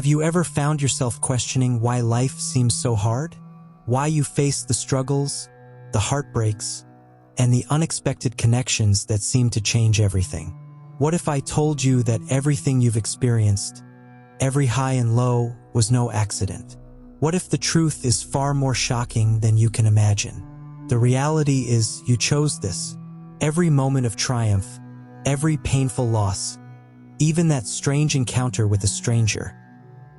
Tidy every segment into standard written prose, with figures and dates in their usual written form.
Have you ever found yourself questioning why life seems so hard? Why you face the struggles, the heartbreaks, and the unexpected connections that seem to change everything? What if I told you that everything you've experienced, every high and low, was no accident? What if the truth is far more shocking than you can imagine? The reality is you chose this. Every moment of triumph, every painful loss, even that strange encounter with a stranger.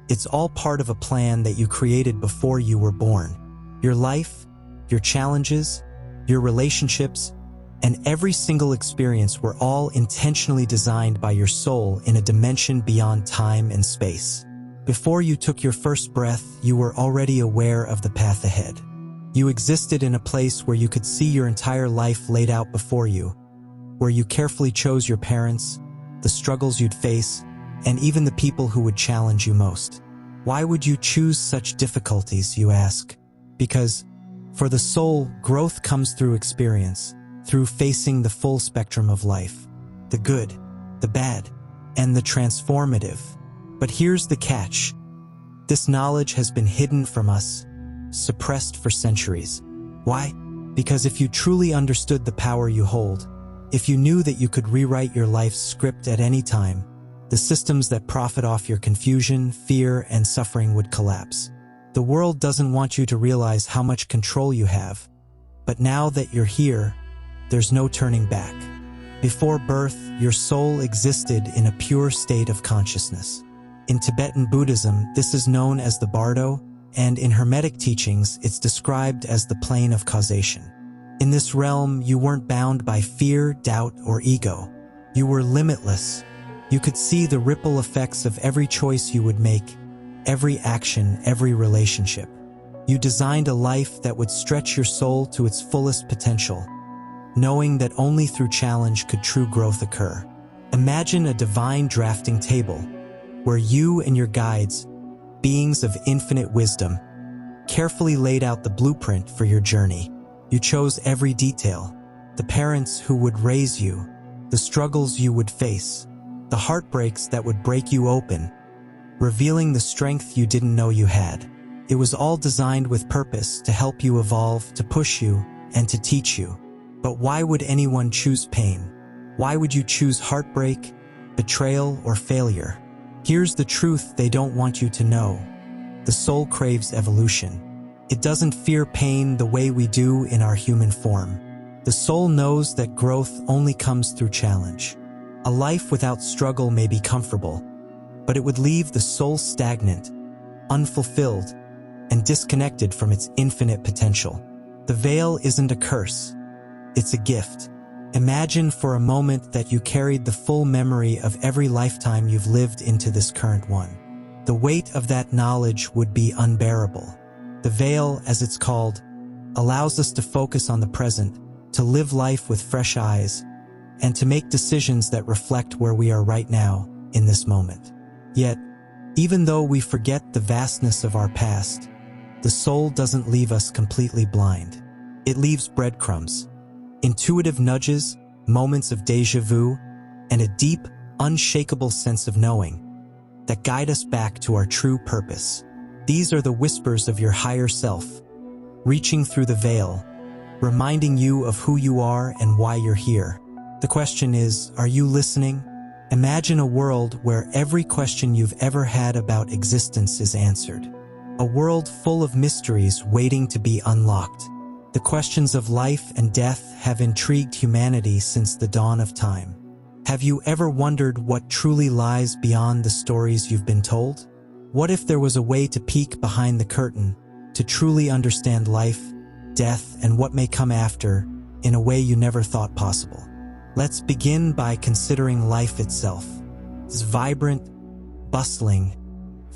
It's all part of a plan that you created before you were born. Your life, your challenges, your relationships, and every single experience were all intentionally designed by your soul in a dimension beyond time and space. Before you took your first breath, you were already aware of the path ahead. You existed in a place where you could see your entire life laid out before you, where you carefully chose your parents, the struggles you'd face, and even the people who would challenge you most. Why would you choose such difficulties, you ask? Because, for the soul, growth comes through experience, through facing the full spectrum of life, the good, the bad, and the transformative. But here's the catch. This knowledge has been hidden from us, suppressed for centuries. Why? Because if you truly understood the power you hold, if you knew that you could rewrite your life's script at any time, the systems that profit off your confusion, fear, and suffering would collapse. The world doesn't want you to realize how much control you have. But now that you're here, there's no turning back. Before birth, your soul existed in a pure state of consciousness. In Tibetan Buddhism, this is known as the bardo, and in Hermetic teachings, it's described as the plane of causation. In this realm, you weren't bound by fear, doubt, or ego. You were limitless. You could see the ripple effects of every choice you would make, every action, every relationship. You designed a life that would stretch your soul to its fullest potential, knowing that only through challenge could true growth occur. Imagine a divine drafting table, where you and your guides, beings of infinite wisdom, carefully laid out the blueprint for your journey. You chose every detail, the parents who would raise you, the struggles you would face, the heartbreaks that would break you open, revealing the strength you didn't know you had. It was all designed with purpose to help you evolve, to push you, and to teach you. But why would anyone choose pain? Why would you choose heartbreak, betrayal, or failure? Here's the truth they don't want you to know. The soul craves evolution. It doesn't fear pain the way we do in our human form. The soul knows that growth only comes through challenge. A life without struggle may be comfortable, but it would leave the soul stagnant, unfulfilled, and disconnected from its infinite potential. The veil isn't a curse, it's a gift. Imagine for a moment that you carried the full memory of every lifetime you've lived into this current one. The weight of that knowledge would be unbearable. The veil, as it's called, allows us to focus on the present, to live life with fresh eyes, and to make decisions that reflect where we are right now, in this moment. Yet, even though we forget the vastness of our past, the soul doesn't leave us completely blind. It leaves breadcrumbs, intuitive nudges, moments of déjà vu, and a deep, unshakable sense of knowing that guide us back to our true purpose. These are the whispers of your higher self, reaching through the veil, reminding you of who you are and why you're here. The question is, are you listening? Imagine a world where every question you've ever had about existence is answered. A world full of mysteries waiting to be unlocked. The questions of life and death have intrigued humanity since the dawn of time. Have you ever wondered what truly lies beyond the stories you've been told? What if there was a way to peek behind the curtain, to truly understand life, death, and what may come after in a way you never thought possible? Let's begin by considering life itself. It's vibrant, bustling,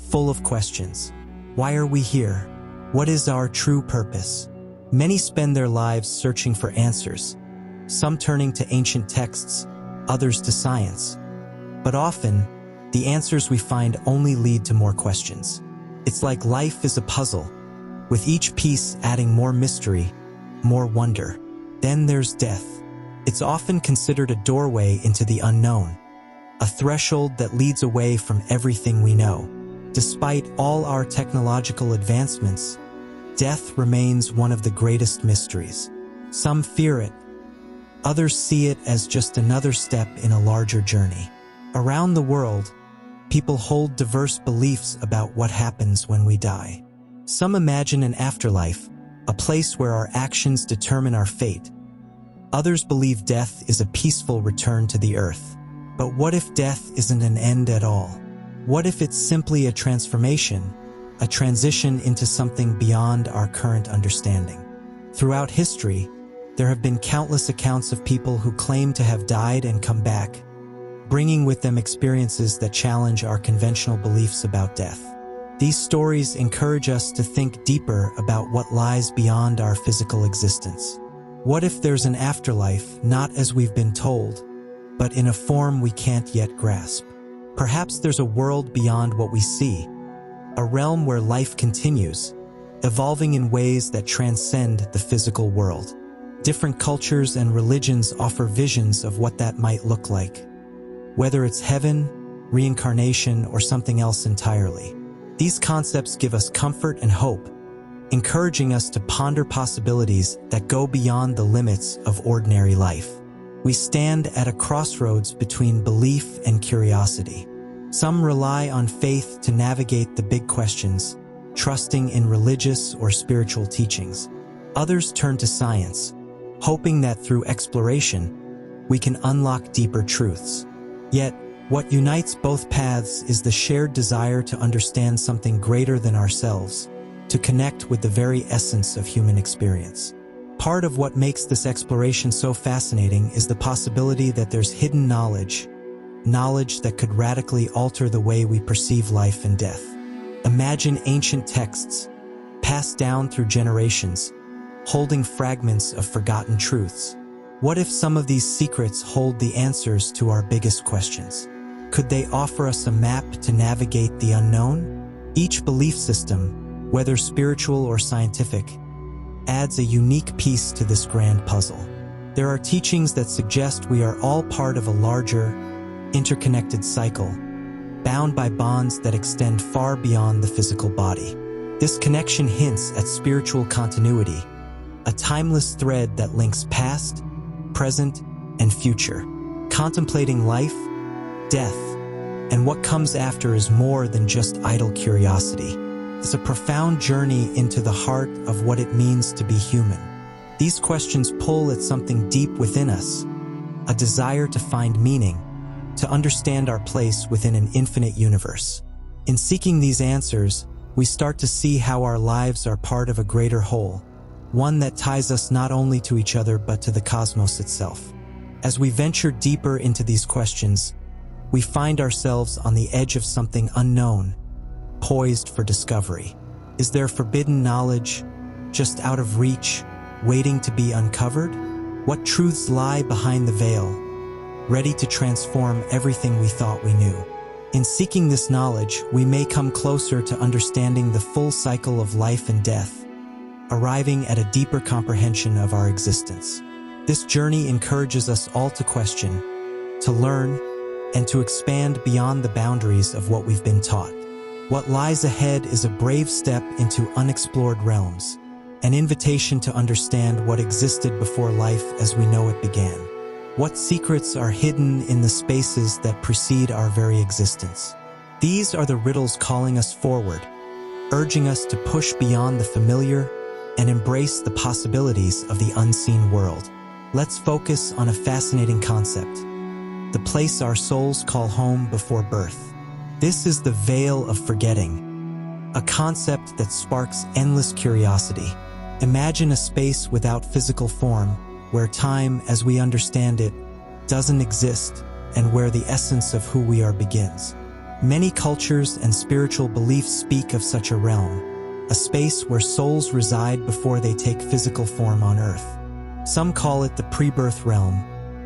full of questions. Why are we here? What is our true purpose? Many spend their lives searching for answers, some turning to ancient texts, others to science. But often, the answers we find only lead to more questions. It's like life is a puzzle, with each piece adding more mystery, more wonder. Then there's death. It's often considered a doorway into the unknown, a threshold that leads away from everything we know. Despite all our technological advancements, death remains one of the greatest mysteries. Some fear it, others see it as just another step in a larger journey. Around the world, people hold diverse beliefs about what happens when we die. Some imagine an afterlife, a place where our actions determine our fate. Others believe death is a peaceful return to the earth. But what if death isn't an end at all? What if it's simply a transformation, a transition into something beyond our current understanding? Throughout history, there have been countless accounts of people who claim to have died and come back, bringing with them experiences that challenge our conventional beliefs about death. These stories encourage us to think deeper about what lies beyond our physical existence. What if there's an afterlife, not as we've been told, but in a form we can't yet grasp? Perhaps there's a world beyond what we see, a realm where life continues, evolving in ways that transcend the physical world. Different cultures and religions offer visions of what that might look like, whether it's heaven, reincarnation, or something else entirely. These concepts give us comfort and hope, encouraging us to ponder possibilities that go beyond the limits of ordinary life. We stand at a crossroads between belief and curiosity. Some rely on faith to navigate the big questions, trusting in religious or spiritual teachings. Others turn to science, hoping that through exploration, we can unlock deeper truths. Yet, what unites both paths is the shared desire to understand something greater than ourselves, to connect with the very essence of human experience. Part of what makes this exploration so fascinating is the possibility that there's hidden knowledge that could radically alter the way we perceive life and death. Imagine ancient texts, passed down through generations, holding fragments of forgotten truths. What if some of these secrets hold the answers to our biggest questions? Could they offer us a map to navigate the unknown? Each belief system, whether spiritual or scientific, adds a unique piece to this grand puzzle. There are teachings that suggest we are all part of a larger, interconnected cycle, bound by bonds that extend far beyond the physical body. This connection hints at spiritual continuity, a timeless thread that links past, present, and future. Contemplating life, death, and what comes after is more than just idle curiosity. It's a profound journey into the heart of what it means to be human. These questions pull at something deep within us, a desire to find meaning, to understand our place within an infinite universe. In seeking these answers, we start to see how our lives are part of a greater whole, one that ties us not only to each other but to the cosmos itself. As we venture deeper into these questions, we find ourselves on the edge of something unknown, poised for discovery. Is there forbidden knowledge, just out of reach, waiting to be uncovered? What truths lie behind the veil, ready to transform everything we thought we knew? In seeking this knowledge, we may come closer to understanding the full cycle of life and death, arriving at a deeper comprehension of our existence. This journey encourages us all to question, to learn, and to expand beyond the boundaries of what we've been taught. What lies ahead is a brave step into unexplored realms, an invitation to understand what existed before life as we know it began. What secrets are hidden in the spaces that precede our very existence? These are the riddles calling us forward, urging us to push beyond the familiar and embrace the possibilities of the unseen world. Let's focus on a fascinating concept: the place our souls call home before birth. This is the veil of forgetting, a concept that sparks endless curiosity. Imagine a space without physical form, where time, as we understand it, doesn't exist, and where the essence of who we are begins. Many cultures and spiritual beliefs speak of such a realm, a space where souls reside before they take physical form on earth. Some call it the pre-birth realm,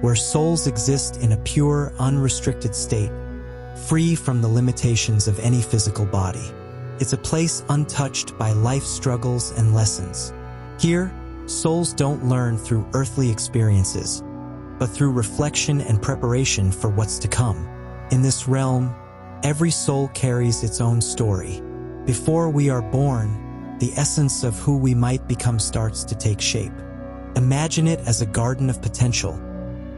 where souls exist in a pure, unrestricted state, free from the limitations of any physical body. It's a place untouched by life's struggles and lessons. Here, souls don't learn through earthly experiences, but through reflection and preparation for what's to come. In this realm, Every soul carries its own story. Before we are born, the essence of who we might become starts to take shape. Imagine it as a garden of potential,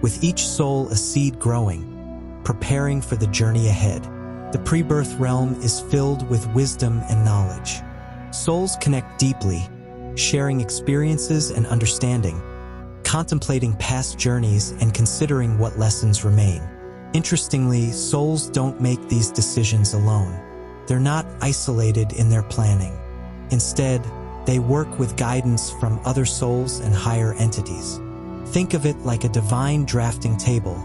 with each soul a seed growing, preparing for the journey ahead. The pre-birth realm is filled with wisdom and knowledge. Souls connect deeply, sharing experiences and understanding, contemplating past journeys and considering what lessons remain. Interestingly, souls don't make these decisions alone. They're not isolated in their planning. Instead, they work with guidance from other souls and higher entities. Think of it like a divine drafting table,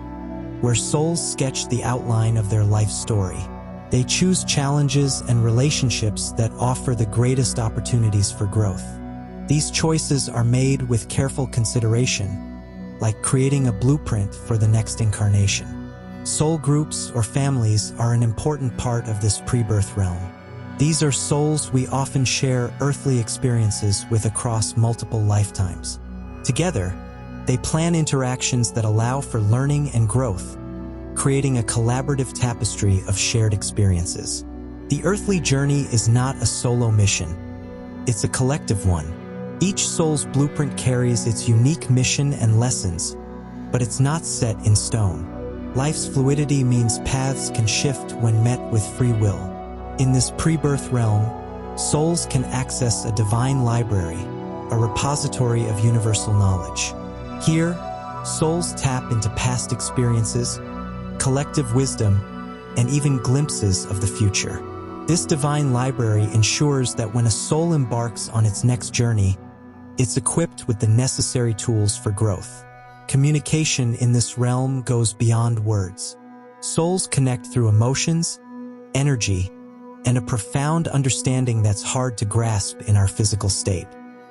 where souls sketch the outline of their life story. They choose challenges and relationships that offer the greatest opportunities for growth. These choices are made with careful consideration, like creating a blueprint for the next incarnation. Soul groups or families are an important part of this pre-birth realm. These are souls we often share earthly experiences with across multiple lifetimes. Together, they plan interactions that allow for learning and growth, creating a collaborative tapestry of shared experiences. The earthly journey is not a solo mission. It's a collective one. Each soul's blueprint carries its unique mission and lessons, but it's not set in stone. Life's fluidity means paths can shift when met with free will. In this pre-birth realm, souls can access a divine library, a repository of universal knowledge. Here, souls tap into past experiences, collective wisdom, and even glimpses of the future. This divine library ensures that when a soul embarks on its next journey, it's equipped with the necessary tools for growth. Communication in this realm goes beyond words. Souls connect through emotions, energy, and a profound understanding that's hard to grasp in our physical state.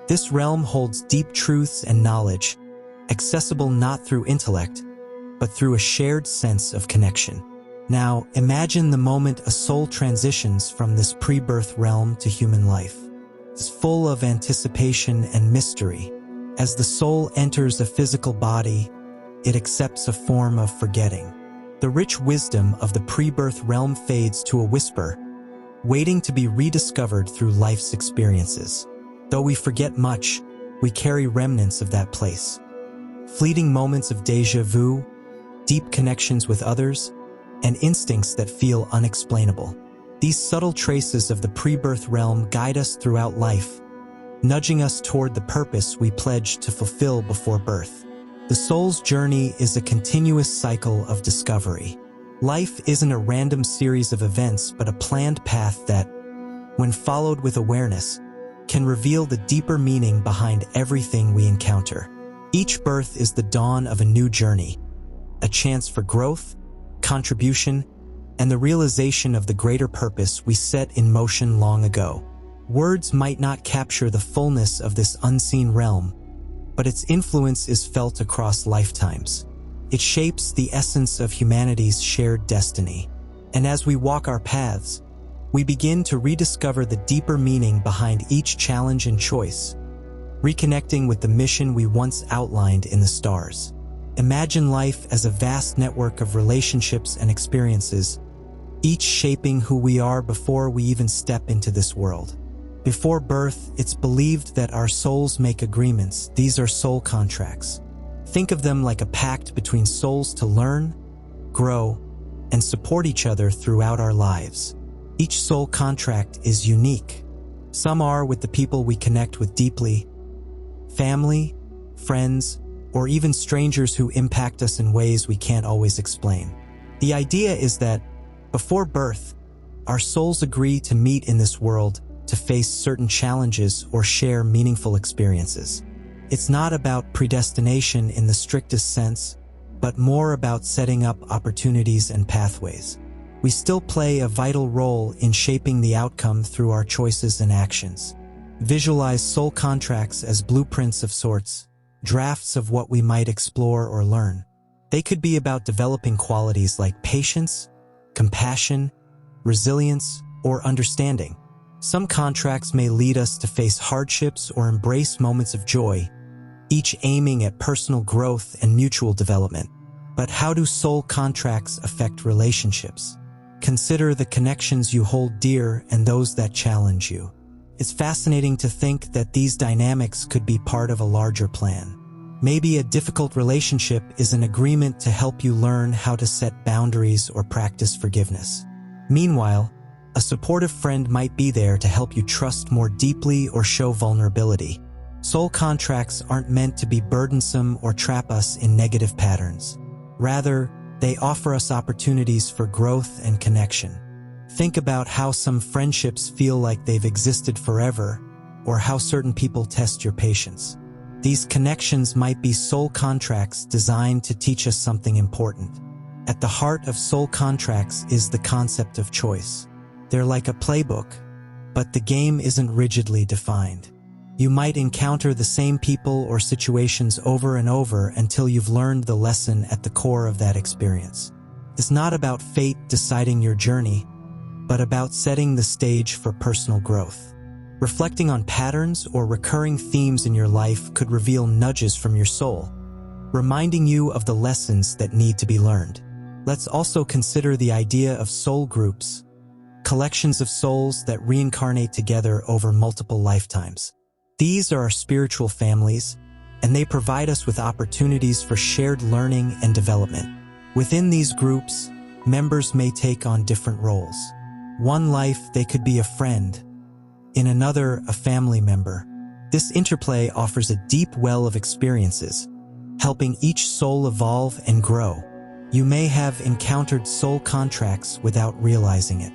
This realm holds deep truths and knowledge, accessible not through intellect, but through a shared sense of connection. Now, imagine the moment a soul transitions from this pre-birth realm to human life. It's full of anticipation and mystery. As the soul enters a physical body, it accepts a form of forgetting. The rich wisdom of the pre-birth realm fades to a whisper, waiting to be rediscovered through life's experiences. Though we forget much, we carry remnants of that place. Fleeting moments of déjà vu, deep connections with others, and instincts that feel unexplainable. These subtle traces of the pre-birth realm guide us throughout life, nudging us toward the purpose we pledged to fulfill before birth. The soul's journey is a continuous cycle of discovery. Life isn't a random series of events, but a planned path that, when followed with awareness, can reveal the deeper meaning behind everything we encounter. Each birth is the dawn of a new journey, a chance for growth, contribution, and the realization of the greater purpose we set in motion long ago. Words might not capture the fullness of this unseen realm, but its influence is felt across lifetimes. It shapes the essence of humanity's shared destiny. And as we walk our paths, we begin to rediscover the deeper meaning behind each challenge and choice, reconnecting with the mission we once outlined in the stars. Imagine life as a vast network of relationships and experiences, each shaping who we are before we even step into this world. Before birth, it's believed that our souls make agreements. These are soul contracts. Think of them like a pact between souls to learn, grow, and support each other throughout our lives. Each soul contract is unique. Some are with the people we connect with deeply, family, friends, or even strangers who impact us in ways we can't always explain. The idea is that, before birth, our souls agree to meet in this world to face certain challenges or share meaningful experiences. It's not about predestination in the strictest sense, but more about setting up opportunities and pathways. We still play a vital role in shaping the outcome through our choices and actions. Visualize soul contracts as blueprints of sorts, drafts of what we might explore or learn. They could be about developing qualities like patience, compassion, resilience, or understanding. Some contracts may lead us to face hardships or embrace moments of joy, each aiming at personal growth and mutual development. But how do soul contracts affect relationships? Consider the connections you hold dear and those that challenge you. It's fascinating to think that these dynamics could be part of a larger plan. Maybe a difficult relationship is an agreement to help you learn how to set boundaries or practice forgiveness. Meanwhile, a supportive friend might be there to help you trust more deeply or show vulnerability. Soul contracts aren't meant to be burdensome or trap us in negative patterns. Rather, they offer us opportunities for growth and connection. Think about how some friendships feel like they've existed forever, or how certain people test your patience. These connections might be soul contracts designed to teach us something important. At the heart of soul contracts is the concept of choice. They're like a playbook, but the game isn't rigidly defined. You might encounter the same people or situations over and over until you've learned the lesson at the core of that experience. It's not about fate deciding your journey, but about setting the stage for personal growth. Reflecting on patterns or recurring themes in your life could reveal nudges from your soul, reminding you of the lessons that need to be learned. Let's also consider the idea of soul groups, collections of souls that reincarnate together over multiple lifetimes. These are our spiritual families, and they provide us with opportunities for shared learning and development. Within these groups, members may take on different roles. One life, they could be a friend. In another, a family member. This interplay offers a deep well of experiences, helping each soul evolve and grow. You may have encountered soul contracts without realizing it.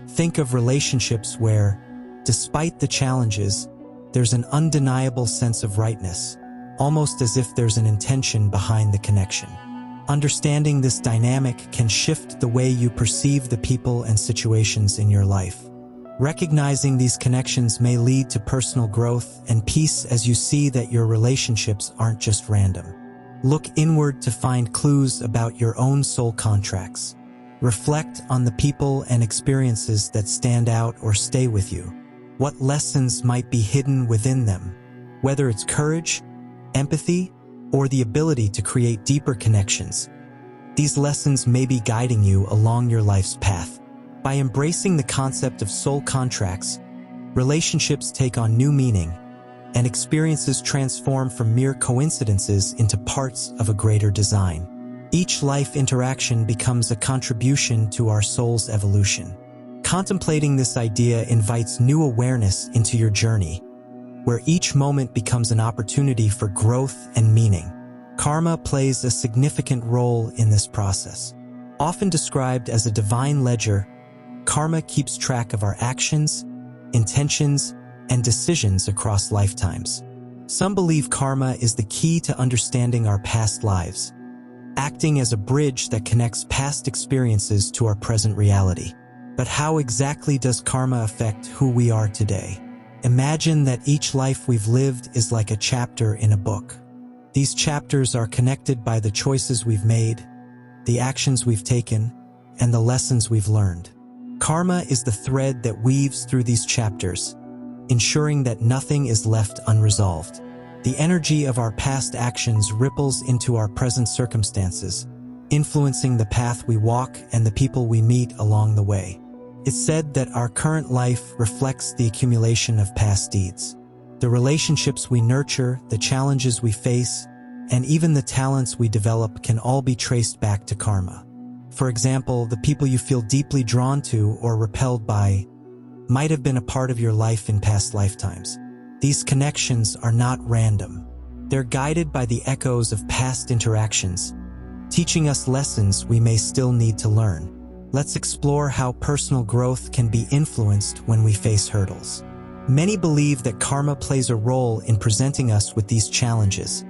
Think of relationships where, despite the challenges, there's an undeniable sense of rightness, almost as if there's an intention behind the connection. Understanding this dynamic can shift the way you perceive the people and situations in your life. Recognizing these connections may lead to personal growth and peace as you see that your relationships aren't just random. Look inward to find clues about your own soul contracts. Reflect on the people and experiences that stand out or stay with you. What lessons might be hidden within them? Whether it's courage, empathy, or the ability to create deeper connections, these lessons may be guiding you along your life's path. By embracing the concept of soul contracts, relationships take on new meaning, and experiences transform from mere coincidences into parts of a greater design. Each life interaction becomes a contribution to our soul's evolution. Contemplating this idea invites new awareness into your journey, where each moment becomes an opportunity for growth and meaning. Karma plays a significant role in this process. Often described as a divine ledger, karma keeps track of our actions, intentions, and decisions across lifetimes. Some believe karma is the key to understanding our past lives, acting as a bridge that connects past experiences to our present reality. But how exactly does karma affect who we are today? Imagine that each life we've lived is like a chapter in a book. These chapters are connected by the choices we've made, the actions we've taken, and the lessons we've learned. Karma is the thread that weaves through these chapters, ensuring that nothing is left unresolved. The energy of our past actions ripples into our present circumstances, influencing the path we walk and the people we meet along the way. It's said that our current life reflects the accumulation of past deeds. The relationships we nurture, the challenges we face, and even the talents we develop can all be traced back to karma. For example, the people you feel deeply drawn to or repelled by might have been a part of your life in past lifetimes. These connections are not random. They're guided by the echoes of past interactions, teaching us lessons we may still need to learn. Let's explore how personal growth can be influenced when we face hurdles. Many believe that karma plays a role in presenting us with these challenges,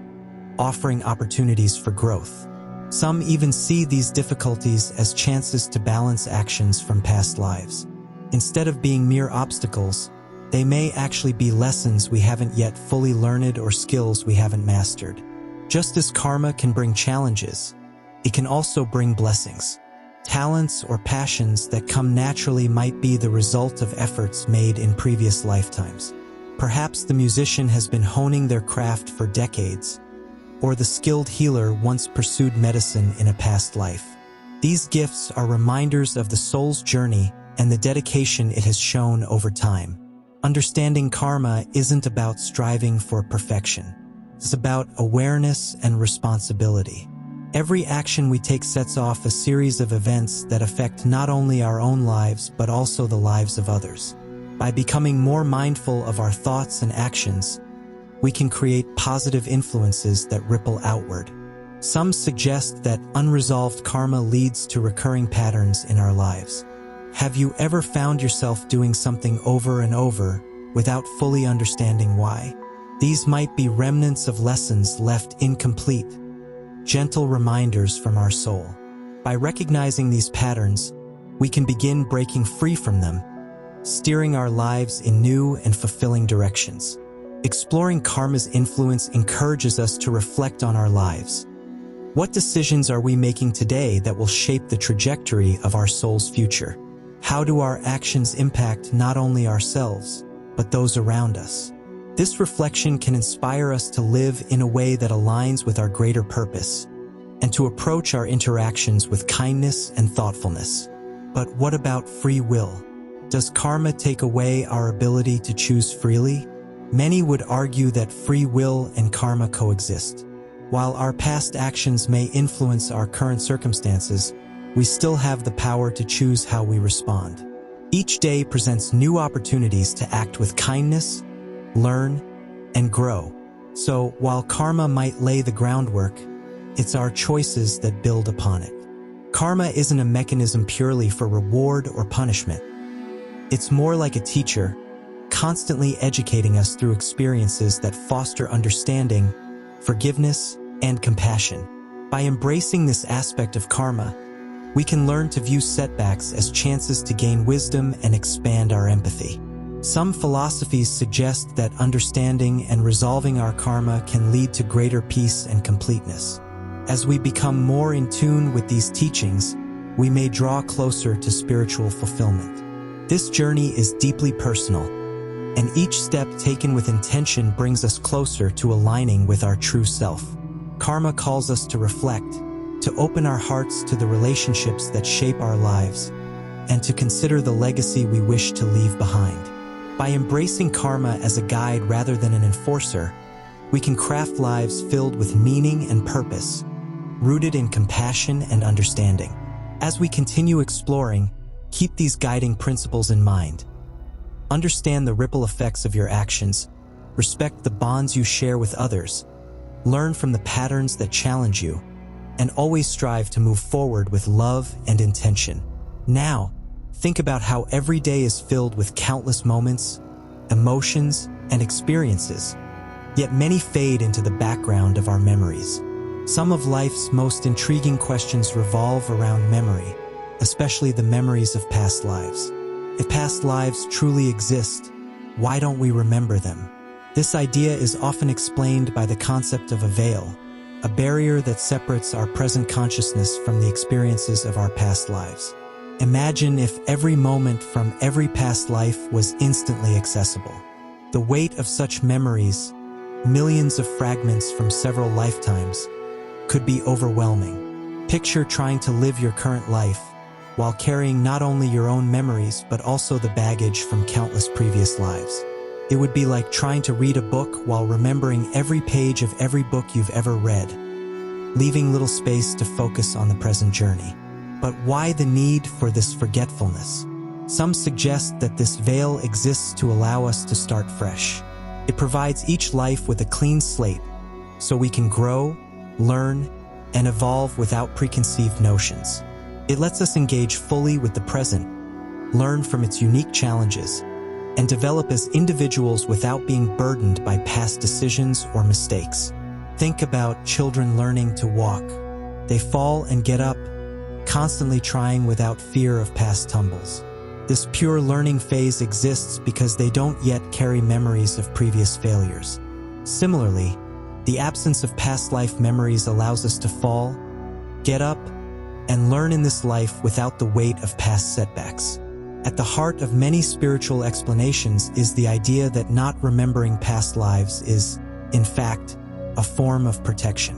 offering opportunities for growth. Some even see these difficulties as chances to balance actions from past lives. Instead of being mere obstacles, they may actually be lessons we haven't yet fully learned or skills we haven't mastered. Just as karma can bring challenges, it can also bring blessings. Talents or passions that come naturally might be the result of efforts made in previous lifetimes. Perhaps the musician has been honing their craft for decades, or the skilled healer once pursued medicine in a past life. These gifts are reminders of the soul's journey and the dedication it has shown over time. Understanding karma isn't about striving for perfection. It's about awareness and responsibility. Every action we take sets off a series of events that affect not only our own lives but also the lives of others. By becoming more mindful of our thoughts and actions, we can create positive influences that ripple outward. Some suggest that unresolved karma leads to recurring patterns in our lives. Have you ever found yourself doing something over and over without fully understanding why? These might be remnants of lessons left incomplete, gentle reminders from our soul. By recognizing these patterns, we can begin breaking free from them, steering our lives in new and fulfilling directions. Exploring karma's influence encourages us to reflect on our lives. What decisions are we making today that will shape the trajectory of our soul's future? How do our actions impact not only ourselves, but those around us? This reflection can inspire us to live in a way that aligns with our greater purpose and to approach our interactions with kindness and thoughtfulness. But what about free will? Does karma take away our ability to choose freely? Many would argue that free will and karma coexist. While our past actions may influence our current circumstances, we still have the power to choose how we respond. Each day presents new opportunities to act with kindness, learn, and grow. So, while karma might lay the groundwork, it's our choices that build upon it. Karma isn't a mechanism purely for reward or punishment. It's more like a teacher, constantly educating us through experiences that foster understanding, forgiveness, and compassion. By embracing this aspect of karma, we can learn to view setbacks as chances to gain wisdom and expand our empathy. Some philosophies suggest that understanding and resolving our karma can lead to greater peace and completeness. As we become more in tune with these teachings, we may draw closer to spiritual fulfillment. This journey is deeply personal, and each step taken with intention brings us closer to aligning with our true self. Karma calls us to reflect, to open our hearts to the relationships that shape our lives, and to consider the legacy we wish to leave behind. By embracing karma as a guide rather than an enforcer, we can craft lives filled with meaning and purpose, rooted in compassion and understanding. As we continue exploring, keep these guiding principles in mind. Understand the ripple effects of your actions, respect the bonds you share with others, learn from the patterns that challenge you, and always strive to move forward with love and intention. Now, think about how every day is filled with countless moments, emotions, and experiences, yet many fade into the background of our memories. Some of life's most intriguing questions revolve around memory, especially the memories of past lives. If past lives truly exist, why don't we remember them? This idea is often explained by the concept of a veil, a barrier that separates our present consciousness from the experiences of our past lives. Imagine if every moment from every past life was instantly accessible. The weight of such memories, millions of fragments from several lifetimes, could be overwhelming. Picture trying to live your current life while carrying not only your own memories but also the baggage from countless previous lives. It would be like trying to read a book while remembering every page of every book you've ever read, leaving little space to focus on the present journey. But why the need for this forgetfulness? Some suggest that this veil exists to allow us to start fresh. It provides each life with a clean slate, so we can grow, learn, and evolve without preconceived notions. It lets us engage fully with the present, learn from its unique challenges, and develop as individuals without being burdened by past decisions or mistakes. Think about children learning to walk. They fall and get up, constantly trying without fear of past tumbles. This pure learning phase exists because they don't yet carry memories of previous failures. Similarly, the absence of past life memories allows us to fall, get up, and learn in this life without the weight of past setbacks. At the heart of many spiritual explanations is the idea that not remembering past lives is, in fact, a form of protection.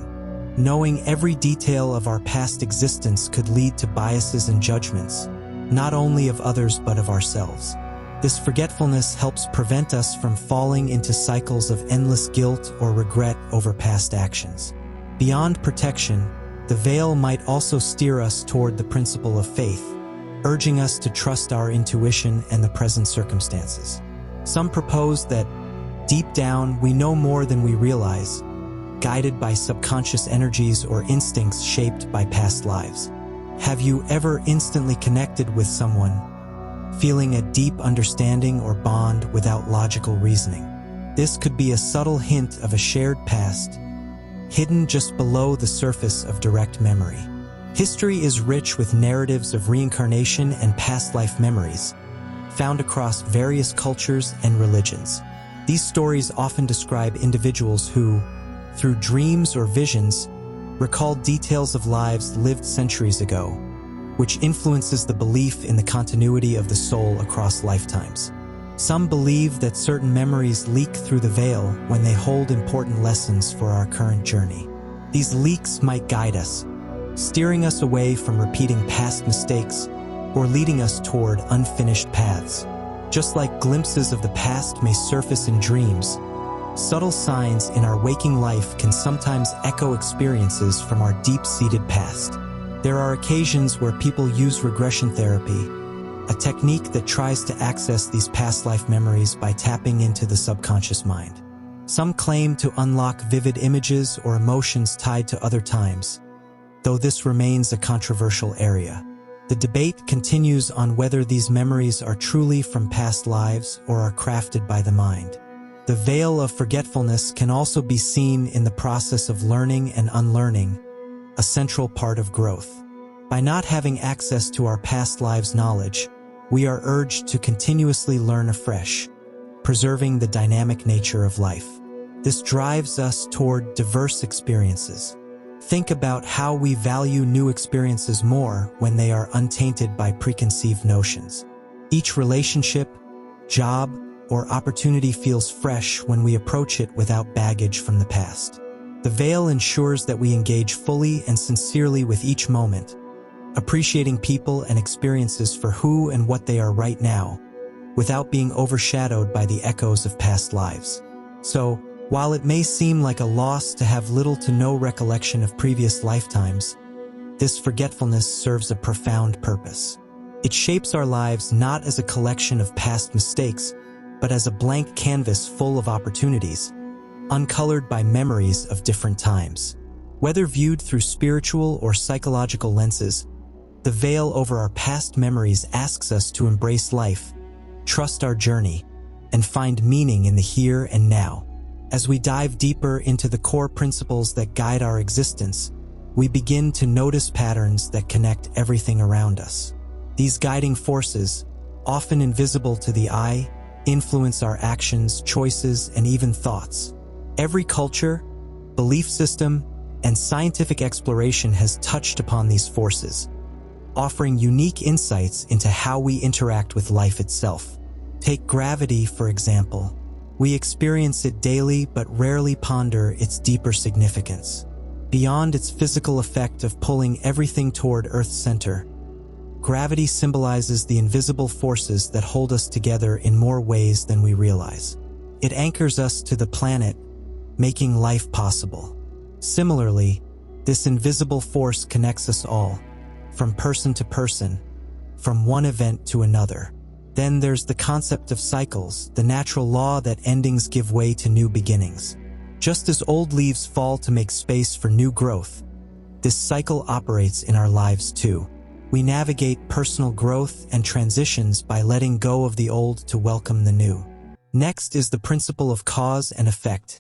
Knowing every detail of our past existence could lead to biases and judgments, not only of others but of ourselves. This forgetfulness helps prevent us from falling into cycles of endless guilt or regret over past actions. Beyond protection, the veil might also steer us toward the principle of faith, urging us to trust our intuition and the present circumstances. Some propose that, deep down, we know more than we realize, guided by subconscious energies or instincts shaped by past lives. Have you ever instantly connected with someone, feeling a deep understanding or bond without logical reasoning? This could be a subtle hint of a shared past, hidden just below the surface of direct memory. History is rich with narratives of reincarnation and past life memories, found across various cultures and religions. These stories often describe individuals who, through dreams or visions, recall details of lives lived centuries ago, which influences the belief in the continuity of the soul across lifetimes. Some believe that certain memories leak through the veil when they hold important lessons for our current journey. These leaks might guide us, steering us away from repeating past mistakes or leading us toward unfinished paths. Just like glimpses of the past may surface in dreams, subtle signs in our waking life can sometimes echo experiences from our deep-seated past. There are occasions where people use regression therapy, a technique that tries to access these past life memories by tapping into the subconscious mind. Some claim to unlock vivid images or emotions tied to other times, though this remains a controversial area. The debate continues on whether these memories are truly from past lives or are crafted by the mind. The veil of forgetfulness can also be seen in the process of learning and unlearning, a central part of growth. By not having access to our past lives' knowledge, we are urged to continuously learn afresh, preserving the dynamic nature of life. This drives us toward diverse experiences. Think about how we value new experiences more when they are untainted by preconceived notions. Each relationship, job, or opportunity feels fresh when we approach it without baggage from the past. The veil ensures that we engage fully and sincerely with each moment, appreciating people and experiences for who and what they are right now, without being overshadowed by the echoes of past lives. So, while it may seem like a loss to have little to no recollection of previous lifetimes, this forgetfulness serves a profound purpose. It shapes our lives not as a collection of past mistakes, but as a blank canvas full of opportunities, uncolored by memories of different times. Whether viewed through spiritual or psychological lenses, the veil over our past memories asks us to embrace life, trust our journey, and find meaning in the here and now. As we dive deeper into the core principles that guide our existence, we begin to notice patterns that connect everything around us. These guiding forces, often invisible to the eye, influence our actions, choices, and even thoughts. Every culture, belief system, and scientific exploration has touched upon these forces, offering unique insights into how we interact with life itself. Take gravity, for example. We experience it daily but rarely ponder its deeper significance. Beyond its physical effect of pulling everything toward Earth's center, gravity symbolizes the invisible forces that hold us together in more ways than we realize. It anchors us to the planet, making life possible. Similarly, this invisible force connects us all, from person to person, from one event to another. Then there's the concept of cycles, the natural law that endings give way to new beginnings. Just as old leaves fall to make space for new growth, this cycle operates in our lives too. We navigate personal growth and transitions by letting go of the old to welcome the new. Next is the principle of cause and effect.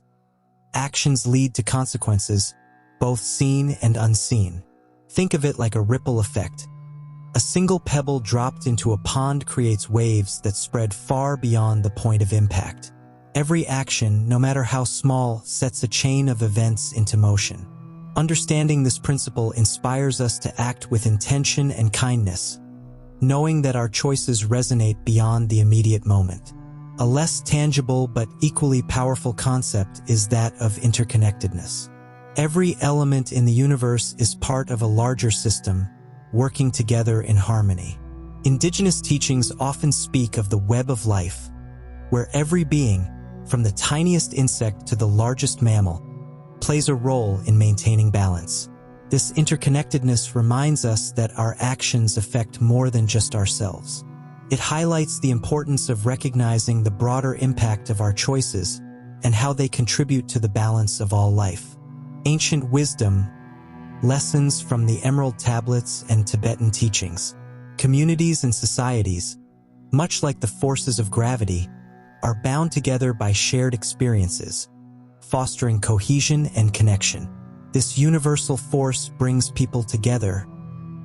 Actions lead to consequences, both seen and unseen. Think of it like a ripple effect. A single pebble dropped into a pond creates waves that spread far beyond the point of impact. Every action, no matter how small, sets a chain of events into motion. Understanding this principle inspires us to act with intention and kindness, knowing that our choices resonate beyond the immediate moment. A less tangible but equally powerful concept is that of interconnectedness. Every element in the universe is part of a larger system, working together in harmony. Indigenous teachings often speak of the web of life, where every being, from the tiniest insect to the largest mammal, plays a role in maintaining balance. This interconnectedness reminds us that our actions affect more than just ourselves. It highlights the importance of recognizing the broader impact of our choices and how they contribute to the balance of all life. Ancient wisdom, lessons from the Emerald Tablets and Tibetan teachings. Communities and societies, much like the forces of gravity, are bound together by shared experiences, fostering cohesion and connection. This universal force brings people together,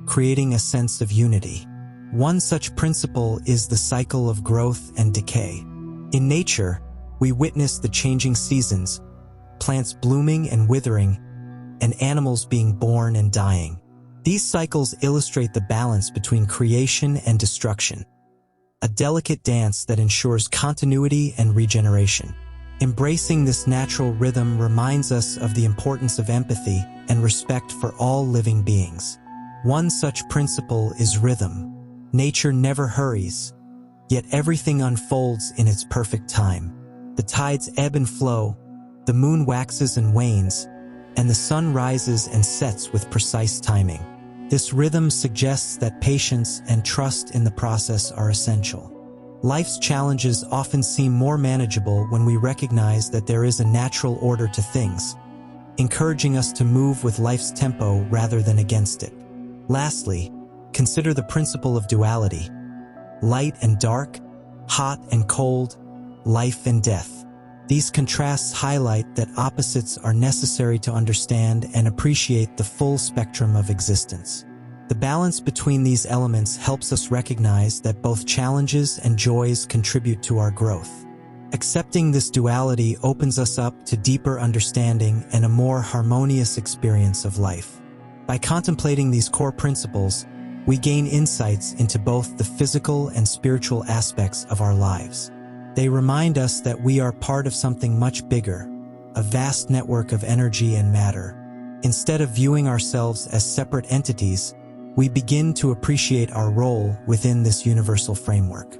creating a sense of unity. One such principle is the cycle of growth and decay. In nature, we witness the changing seasons, plants blooming and withering, and animals being born and dying. These cycles illustrate the balance between creation and destruction, a delicate dance that ensures continuity and regeneration. Embracing this natural rhythm reminds us of the importance of empathy and respect for all living beings. One such principle is rhythm. Nature never hurries, yet everything unfolds in its perfect time. The tides ebb and flow, the moon waxes and wanes, and the sun rises and sets with precise timing. This rhythm suggests that patience and trust in the process are essential. Life's challenges often seem more manageable when we recognize that there is a natural order to things, encouraging us to move with life's tempo rather than against it. Lastly, consider the principle of duality: light and dark, hot and cold, life and death. These contrasts highlight that opposites are necessary to understand and appreciate the full spectrum of existence. The balance between these elements helps us recognize that both challenges and joys contribute to our growth. Accepting this duality opens us up to deeper understanding and a more harmonious experience of life. By contemplating these core principles, we gain insights into both the physical and spiritual aspects of our lives. They remind us that we are part of something much bigger, a vast network of energy and matter. Instead of viewing ourselves as separate entities, we begin to appreciate our role within this universal framework.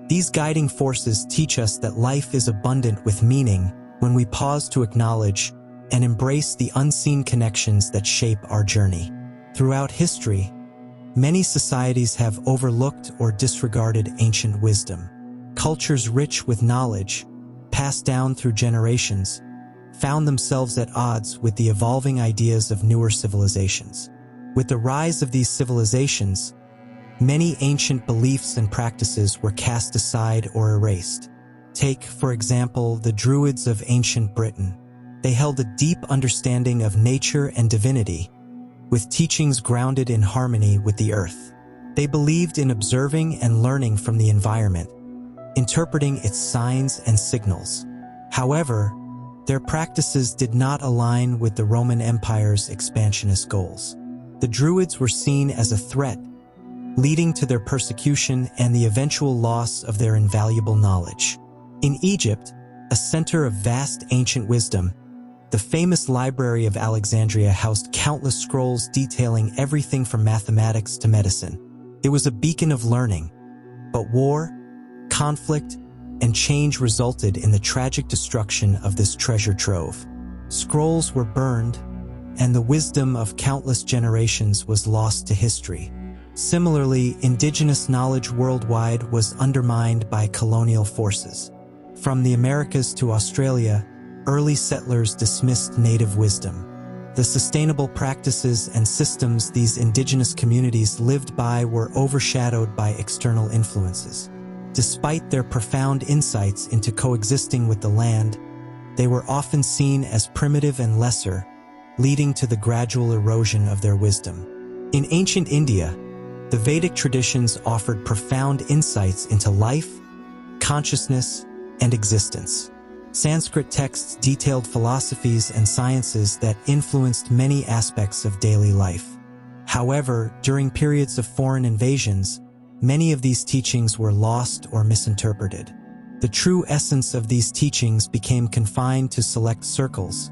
These guiding forces teach us that life is abundant with meaning when we pause to acknowledge and embrace the unseen connections that shape our journey. Throughout history, many societies have overlooked or disregarded ancient wisdom. Cultures rich with knowledge, passed down through generations, found themselves at odds with the evolving ideas of newer civilizations. With the rise of these civilizations, many ancient beliefs and practices were cast aside or erased. Take, for example, the Druids of ancient Britain. They held a deep understanding of nature and divinity, with teachings grounded in harmony with the earth. They believed in observing and learning from the environment, interpreting its signs and signals. However, their practices did not align with the Roman Empire's expansionist goals. The Druids were seen as a threat, leading to their persecution and the eventual loss of their invaluable knowledge. In Egypt, a center of vast ancient wisdom, the famous Library of Alexandria housed countless scrolls detailing everything from mathematics to medicine. It was a beacon of learning, but war, conflict, and change resulted in the tragic destruction of this treasure trove. Scrolls were burned, and the wisdom of countless generations was lost to history. Similarly, indigenous knowledge worldwide was undermined by colonial forces. From the Americas to Australia, early settlers dismissed native wisdom. The sustainable practices and systems these indigenous communities lived by were overshadowed by external influences. Despite their profound insights into coexisting with the land, they were often seen as primitive and lesser, leading to the gradual erosion of their wisdom. In ancient India, the Vedic traditions offered profound insights into life, consciousness, and existence. Sanskrit texts detailed philosophies and sciences that influenced many aspects of daily life. However, during periods of foreign invasions, many of these teachings were lost or misinterpreted. The true essence of these teachings became confined to select circles,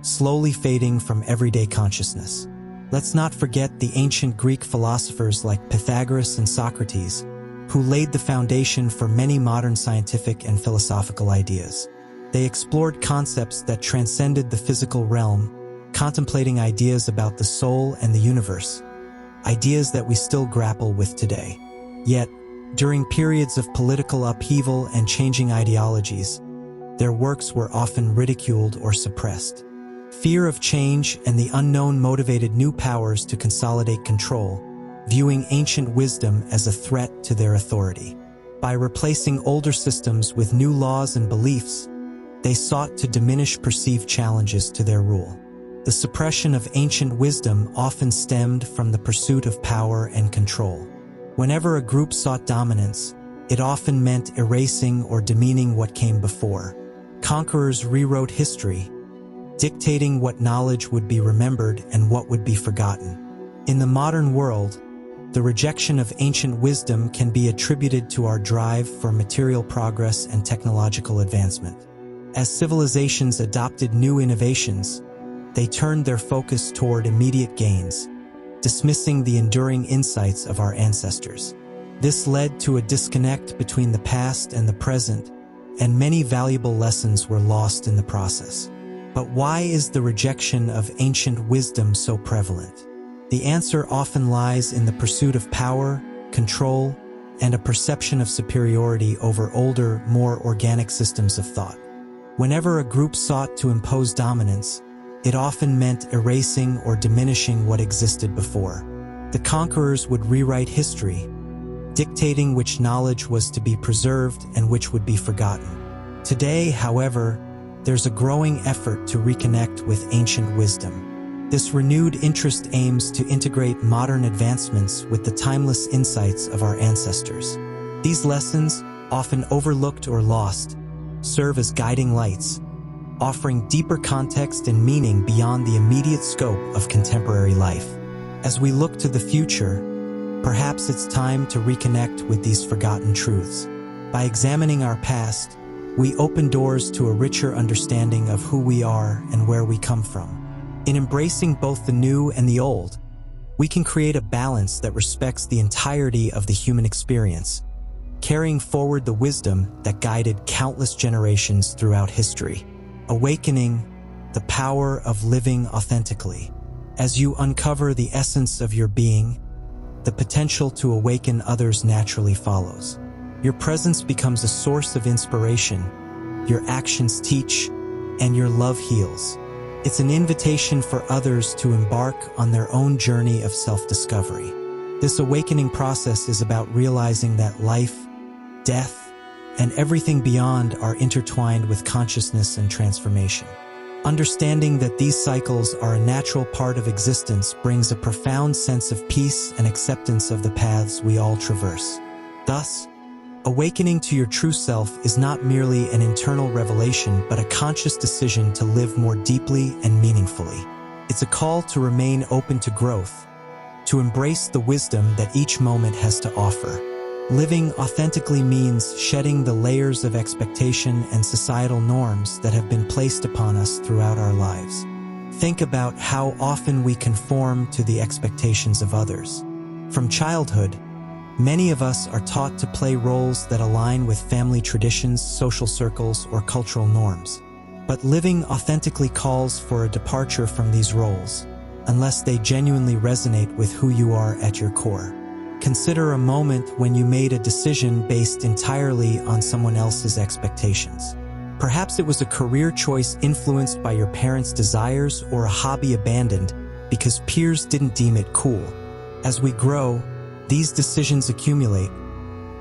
slowly fading from everyday consciousness. Let's not forget the ancient Greek philosophers like Pythagoras and Socrates, who laid the foundation for many modern scientific and philosophical ideas. They explored concepts that transcended the physical realm, contemplating ideas about the soul and the universe, ideas that we still grapple with today. Yet, during periods of political upheaval and changing ideologies, their works were often ridiculed or suppressed. Fear of change and the unknown motivated new powers to consolidate control, viewing ancient wisdom as a threat to their authority. By replacing older systems with new laws and beliefs, they sought to diminish perceived challenges to their rule. The suppression of ancient wisdom often stemmed from the pursuit of power and control. Whenever a group sought dominance, it often meant erasing or demeaning what came before. Conquerors rewrote history, dictating what knowledge would be remembered and what would be forgotten. In the modern world, the rejection of ancient wisdom can be attributed to our drive for material progress and technological advancement. As civilizations adopted new innovations, they turned their focus toward immediate gains, dismissing the enduring insights of our ancestors. This led to a disconnect between the past and the present, and many valuable lessons were lost in the process. But why is the rejection of ancient wisdom so prevalent? The answer often lies in the pursuit of power, control, and a perception of superiority over older, more organic systems of thought. Whenever a group sought to impose dominance, it often meant erasing or diminishing what existed before. The conquerors would rewrite history, dictating which knowledge was to be preserved and which would be forgotten. Today, however, there's a growing effort to reconnect with ancient wisdom. This renewed interest aims to integrate modern advancements with the timeless insights of our ancestors. These lessons, often overlooked or lost, serve as guiding lights, offering deeper context and meaning beyond the immediate scope of contemporary life. As we look to the future, perhaps it's time to reconnect with these forgotten truths. By examining our past, we open doors to a richer understanding of who we are and where we come from. In embracing both the new and the old, we can create a balance that respects the entirety of the human experience, carrying forward the wisdom that guided countless generations throughout history. Awakening the power of living authentically. As you uncover the essence of your being, the potential to awaken others naturally follows. Your presence becomes a source of inspiration, your actions teach, and your love heals. It's an invitation for others to embark on their own journey of self-discovery. This awakening process is about realizing that life, death, and everything beyond are intertwined with consciousness and transformation. Understanding that these cycles are a natural part of existence brings a profound sense of peace and acceptance of the paths we all traverse. Thus, awakening to your true self is not merely an internal revelation but a conscious decision to live more deeply and meaningfully. It's a call to remain open to growth, to embrace the wisdom that each moment has to offer. Living authentically means shedding the layers of expectation and societal norms that have been placed upon us throughout our lives. Think about how often we conform to the expectations of others. From childhood, many of us are taught to play roles that align with family traditions, social circles, or cultural norms. But living authentically calls for a departure from these roles, unless they genuinely resonate with who you are at your core. Consider a moment when you made a decision based entirely on someone else's expectations. Perhaps it was a career choice influenced by your parents' desires or a hobby abandoned because peers didn't deem it cool. As we grow, these decisions accumulate,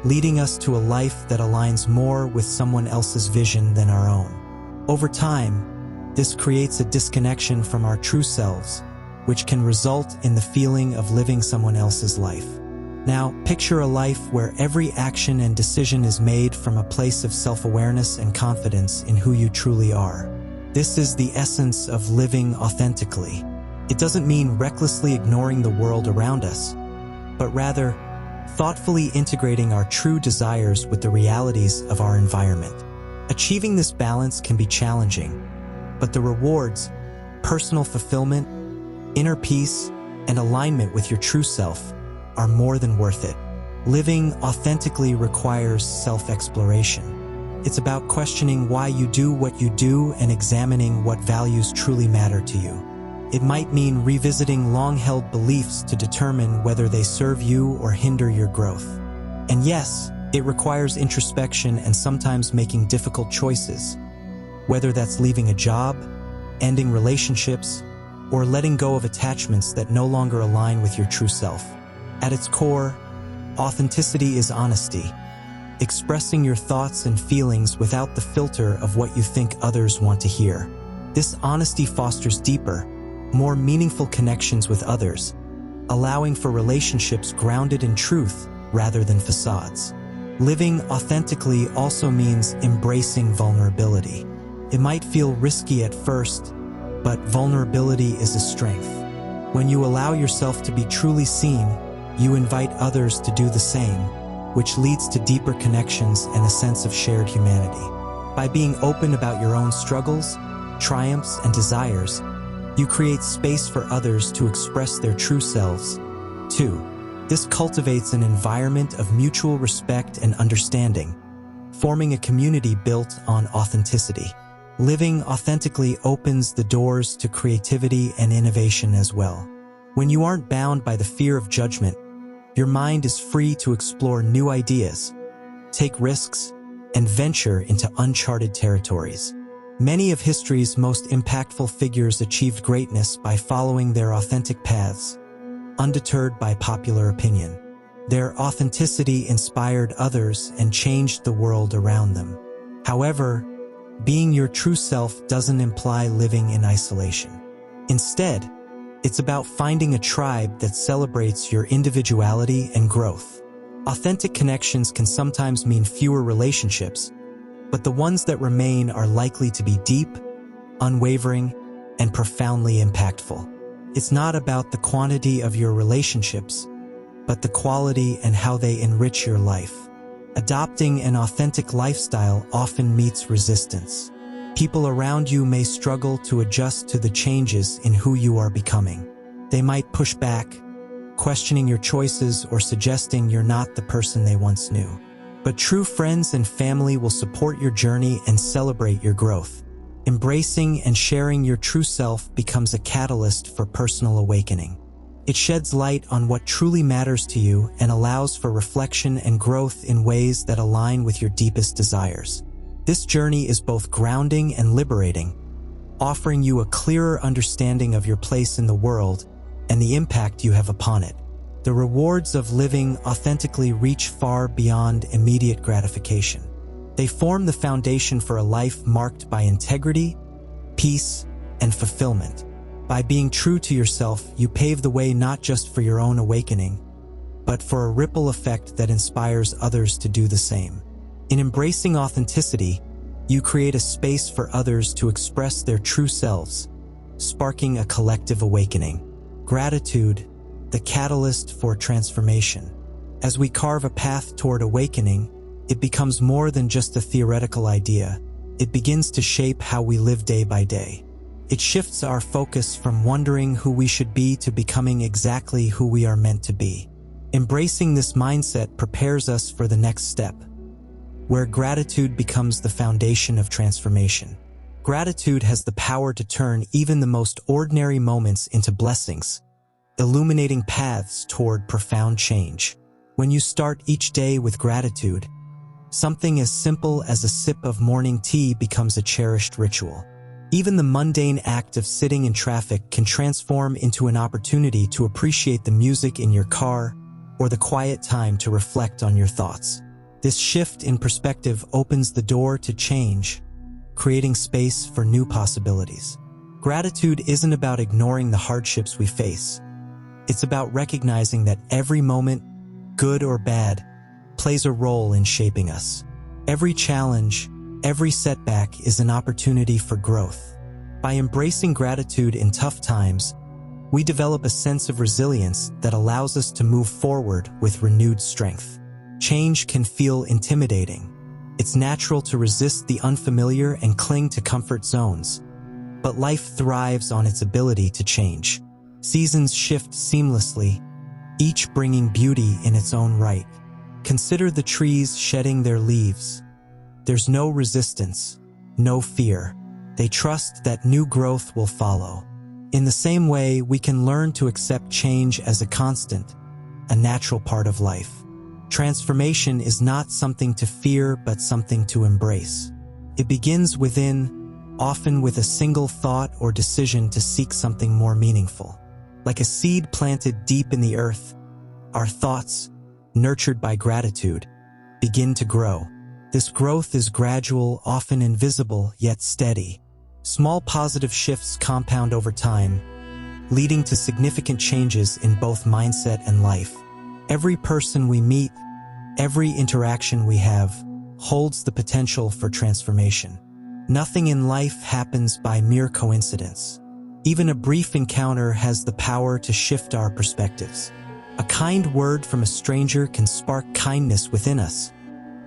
leading us to a life that aligns more with someone else's vision than our own. Over time, this creates a disconnection from our true selves, which can result in the feeling of living someone else's life. Now, picture a life where every action and decision is made from a place of self-awareness and confidence in who you truly are. This is the essence of living authentically. It doesn't mean recklessly ignoring the world around us, but rather thoughtfully integrating our true desires with the realities of our environment. Achieving this balance can be challenging, but the rewards, personal fulfillment, inner peace, and alignment with your true self are more than worth it. Living authentically requires self-exploration. It's about questioning why you do what you do and examining what values truly matter to you. It might mean revisiting long-held beliefs to determine whether they serve you or hinder your growth. And yes, it requires introspection and sometimes making difficult choices, whether that's leaving a job, ending relationships, or letting go of attachments that no longer align with your true self. At its core, authenticity is honesty, expressing your thoughts and feelings without the filter of what you think others want to hear. This honesty fosters deeper, more meaningful connections with others, allowing for relationships grounded in truth rather than facades. Living authentically also means embracing vulnerability. It might feel risky at first, but vulnerability is a strength. When you allow yourself to be truly seen, you invite others to do the same, which leads to deeper connections and a sense of shared humanity. By being open about your own struggles, triumphs, and desires, you create space for others to express their true selves, too. This cultivates an environment of mutual respect and understanding, forming a community built on authenticity. Living authentically opens the doors to creativity and innovation as well. When you aren't bound by the fear of judgment, your mind is free to explore new ideas, take risks, and venture into uncharted territories. Many of history's most impactful figures achieved greatness by following their authentic paths, undeterred by popular opinion. Their authenticity inspired others and changed the world around them. However, being your true self doesn't imply living in isolation. Instead, it's about finding a tribe that celebrates your individuality and growth. Authentic connections can sometimes mean fewer relationships, but the ones that remain are likely to be deep, unwavering, and profoundly impactful. It's not about the quantity of your relationships, but the quality and how they enrich your life. Adopting an authentic lifestyle often meets resistance. People around you may struggle to adjust to the changes in who you are becoming. They might push back, questioning your choices or suggesting you're not the person they once knew. But true friends and family will support your journey and celebrate your growth. Embracing and sharing your true self becomes a catalyst for personal awakening. It sheds light on what truly matters to you and allows for reflection and growth in ways that align with your deepest desires. This journey is both grounding and liberating, offering you a clearer understanding of your place in the world and the impact you have upon it. The rewards of living authentically reach far beyond immediate gratification. They form the foundation for a life marked by integrity, peace, and fulfillment. By being true to yourself, you pave the way not just for your own awakening, but for a ripple effect that inspires others to do the same. In embracing authenticity, you create a space for others to express their true selves, sparking a collective awakening. Gratitude, the catalyst for transformation. As we carve a path toward awakening, it becomes more than just a theoretical idea. It begins to shape how we live day by day. It shifts our focus from wondering who we should be to becoming exactly who we are meant to be. Embracing this mindset prepares us for the next step, where gratitude becomes the foundation of transformation. Gratitude has the power to turn even the most ordinary moments into blessings, illuminating paths toward profound change. When you start each day with gratitude, something as simple as a sip of morning tea becomes a cherished ritual. Even the mundane act of sitting in traffic can transform into an opportunity to appreciate the music in your car or the quiet time to reflect on your thoughts. This shift in perspective opens the door to change, creating space for new possibilities. Gratitude isn't about ignoring the hardships we face. It's about recognizing that every moment, good or bad, plays a role in shaping us. Every challenge, every setback is an opportunity for growth. By embracing gratitude in tough times, we develop a sense of resilience that allows us to move forward with renewed strength. Change can feel intimidating. It's natural to resist the unfamiliar and cling to comfort zones. but life thrives on its ability to change. Seasons shift seamlessly, each bringing beauty in its own right. Consider the trees shedding their leaves. There's no resistance, no fear. They trust that new growth will follow. In the same way, we can learn to accept change as a constant, a natural part of life. Transformation is not something to fear, but something to embrace. It begins within, often with a single thought or decision to seek something more meaningful. Like a seed planted deep in the earth, our thoughts, nurtured by gratitude, begin to grow. This growth is gradual, often invisible, yet steady. Small positive shifts compound over time, leading to significant changes in both mindset and life. Every person we meet, every interaction we have, holds the potential for transformation. Nothing in life happens by mere coincidence. Even a brief encounter has the power to shift our perspectives. A kind word from a stranger can spark kindness within us,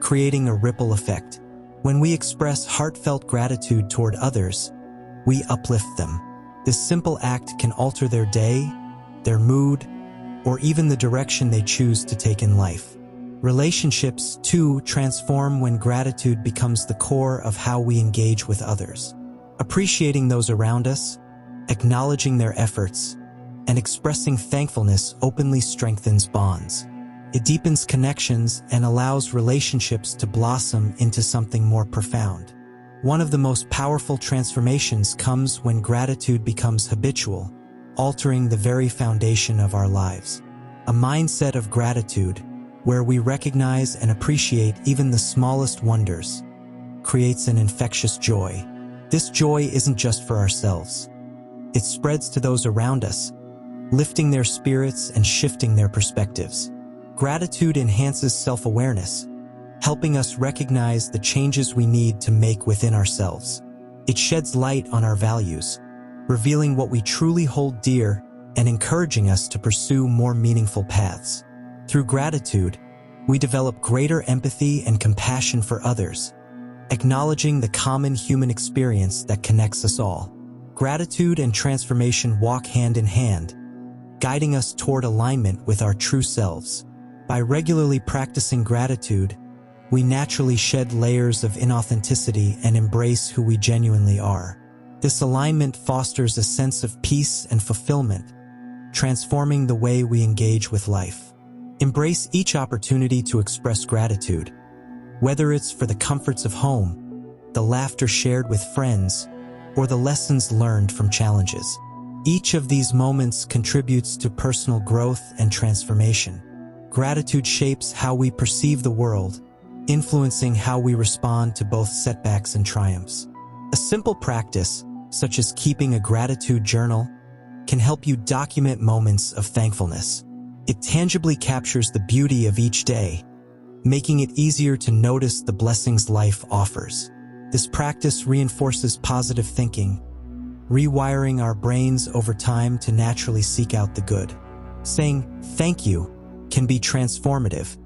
creating a ripple effect. When we express heartfelt gratitude toward others, we uplift them. This simple act can alter their day, their mood, or even the direction they choose to take in life. Relationships, too, transform when gratitude becomes the core of how we engage with others. Appreciating those around us, acknowledging their efforts, and expressing thankfulness openly strengthens bonds. It deepens connections and allows relationships to blossom into something more profound. One of the most powerful transformations comes when gratitude becomes habitual, altering the very foundation of our lives. A mindset of gratitude, where we recognize and appreciate even the smallest wonders, creates an infectious joy. This joy isn't just for ourselves. It spreads to those around us, lifting their spirits and shifting their perspectives. Gratitude enhances self-awareness, helping us recognize the changes we need to make within ourselves. It sheds light on our values, revealing what we truly hold dear and encouraging us to pursue more meaningful paths. Through gratitude, we develop greater empathy and compassion for others, acknowledging the common human experience that connects us all. Gratitude and transformation walk hand in hand, guiding us toward alignment with our true selves. By regularly practicing gratitude, we naturally shed layers of inauthenticity and embrace who we genuinely are. This alignment fosters a sense of peace and fulfillment, transforming the way we engage with life. Embrace each opportunity to express gratitude, whether it's for the comforts of home, the laughter shared with friends, or the lessons learned from challenges. Each of these moments contributes to personal growth and transformation. Gratitude shapes how we perceive the world, influencing how we respond to both setbacks and triumphs. A simple practice, such as keeping a gratitude journal, can help you document moments of thankfulness. It tangibly captures the beauty of each day, making it easier to notice the blessings life offers. This practice reinforces positive thinking, rewiring our brains over time to naturally seek out the good. Saying thank you can be transformative,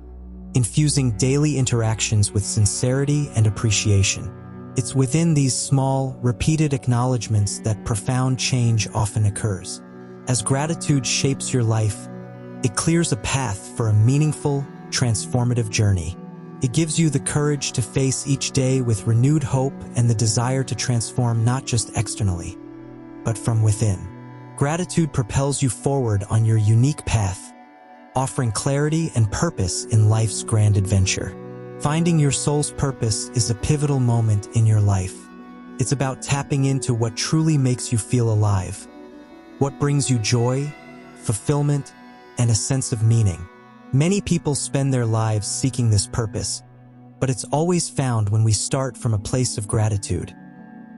infusing daily interactions with sincerity and appreciation. It's within these small, repeated acknowledgments that profound change often occurs. As gratitude shapes your life, it clears a path for a meaningful, transformative journey. It gives you the courage to face each day with renewed hope and the desire to transform not just externally, but from within. Gratitude propels you forward on your unique path, offering clarity and purpose in life's grand adventure. Finding your soul's purpose is a pivotal moment in your life. It's about tapping into what truly makes you feel alive, what brings you joy, fulfillment, and a sense of meaning. Many people spend their lives seeking this purpose, but it's always found when we start from a place of gratitude,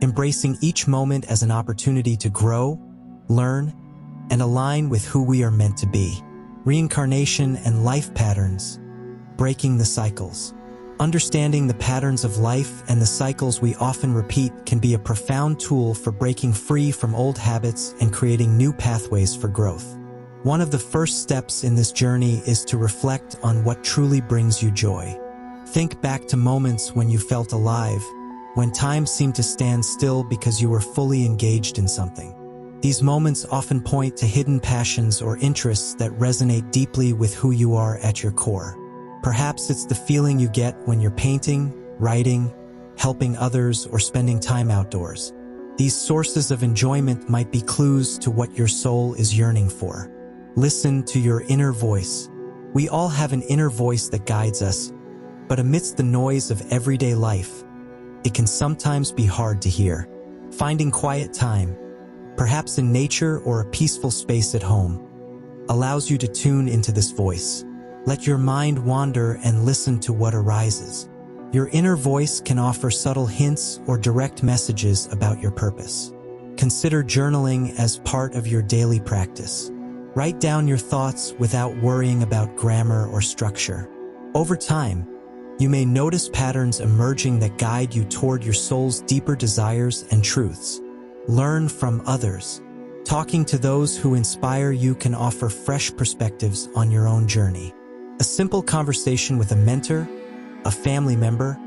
embracing each moment as an opportunity to grow, learn, and align with who we are meant to be. Reincarnation and life patterns, breaking the cycles. Understanding the patterns of life and the cycles we often repeat can be a profound tool for breaking free from old habits and creating new pathways for growth. One of the first steps in this journey is to reflect on what truly brings you joy. Think back to moments when you felt alive, when time seemed to stand still because you were fully engaged in something. These moments often point to hidden passions or interests that resonate deeply with who you are at your core. Perhaps it's the feeling you get when you're painting, writing, helping others, or spending time outdoors. These sources of enjoyment might be clues to what your soul is yearning for. Listen to your inner voice. We all have an inner voice that guides us, but amidst the noise of everyday life, it can sometimes be hard to hear. Finding quiet time, perhaps in nature or a peaceful space at home, allows you to tune into this voice. Let your mind wander and listen to what arises. Your inner voice can offer subtle hints or direct messages about your purpose. Consider journaling as part of your daily practice. Write down your thoughts without worrying about grammar or structure. Over time, you may notice patterns emerging that guide you toward your soul's deeper desires and truths. Learn from others. Talking to those who inspire you can offer fresh perspectives on your own journey. A simple conversation with a mentor, a family member,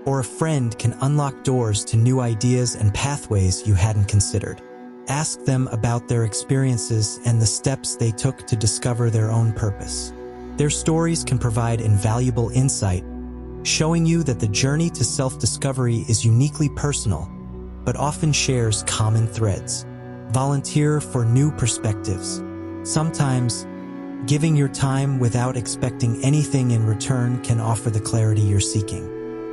or a friend can unlock doors to new ideas and pathways you hadn't considered. Ask them about their experiences and the steps they took to discover their own purpose. Their stories can provide invaluable insight, showing you that the journey to self-discovery is uniquely personal, but often shares common threads. Volunteer for new perspectives. Sometimes, giving your time without expecting anything in return can offer the clarity you're seeking.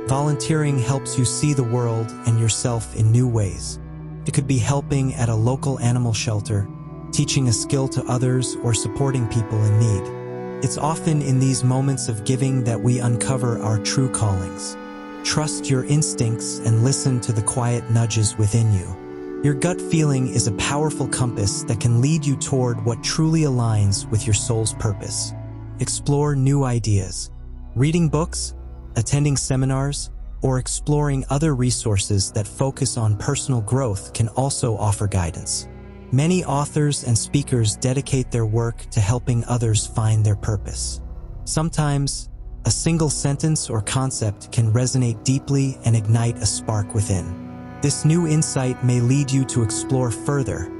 Volunteering helps you see the world and yourself in new ways. It could be helping at a local animal shelter, teaching a skill to others, or supporting people in need. It's often in these moments of giving that we uncover our true callings. Trust your instincts and listen to the quiet nudges within you. Your gut feeling is a powerful compass that can lead you toward what truly aligns with your soul's purpose. Explore new ideas. Reading books, attending seminars, or exploring other resources that focus on personal growth can also offer guidance. Many authors and speakers dedicate their work to helping others find their purpose. Sometimes, a single sentence or concept can resonate deeply and ignite a spark within. This new insight may lead you to explore further,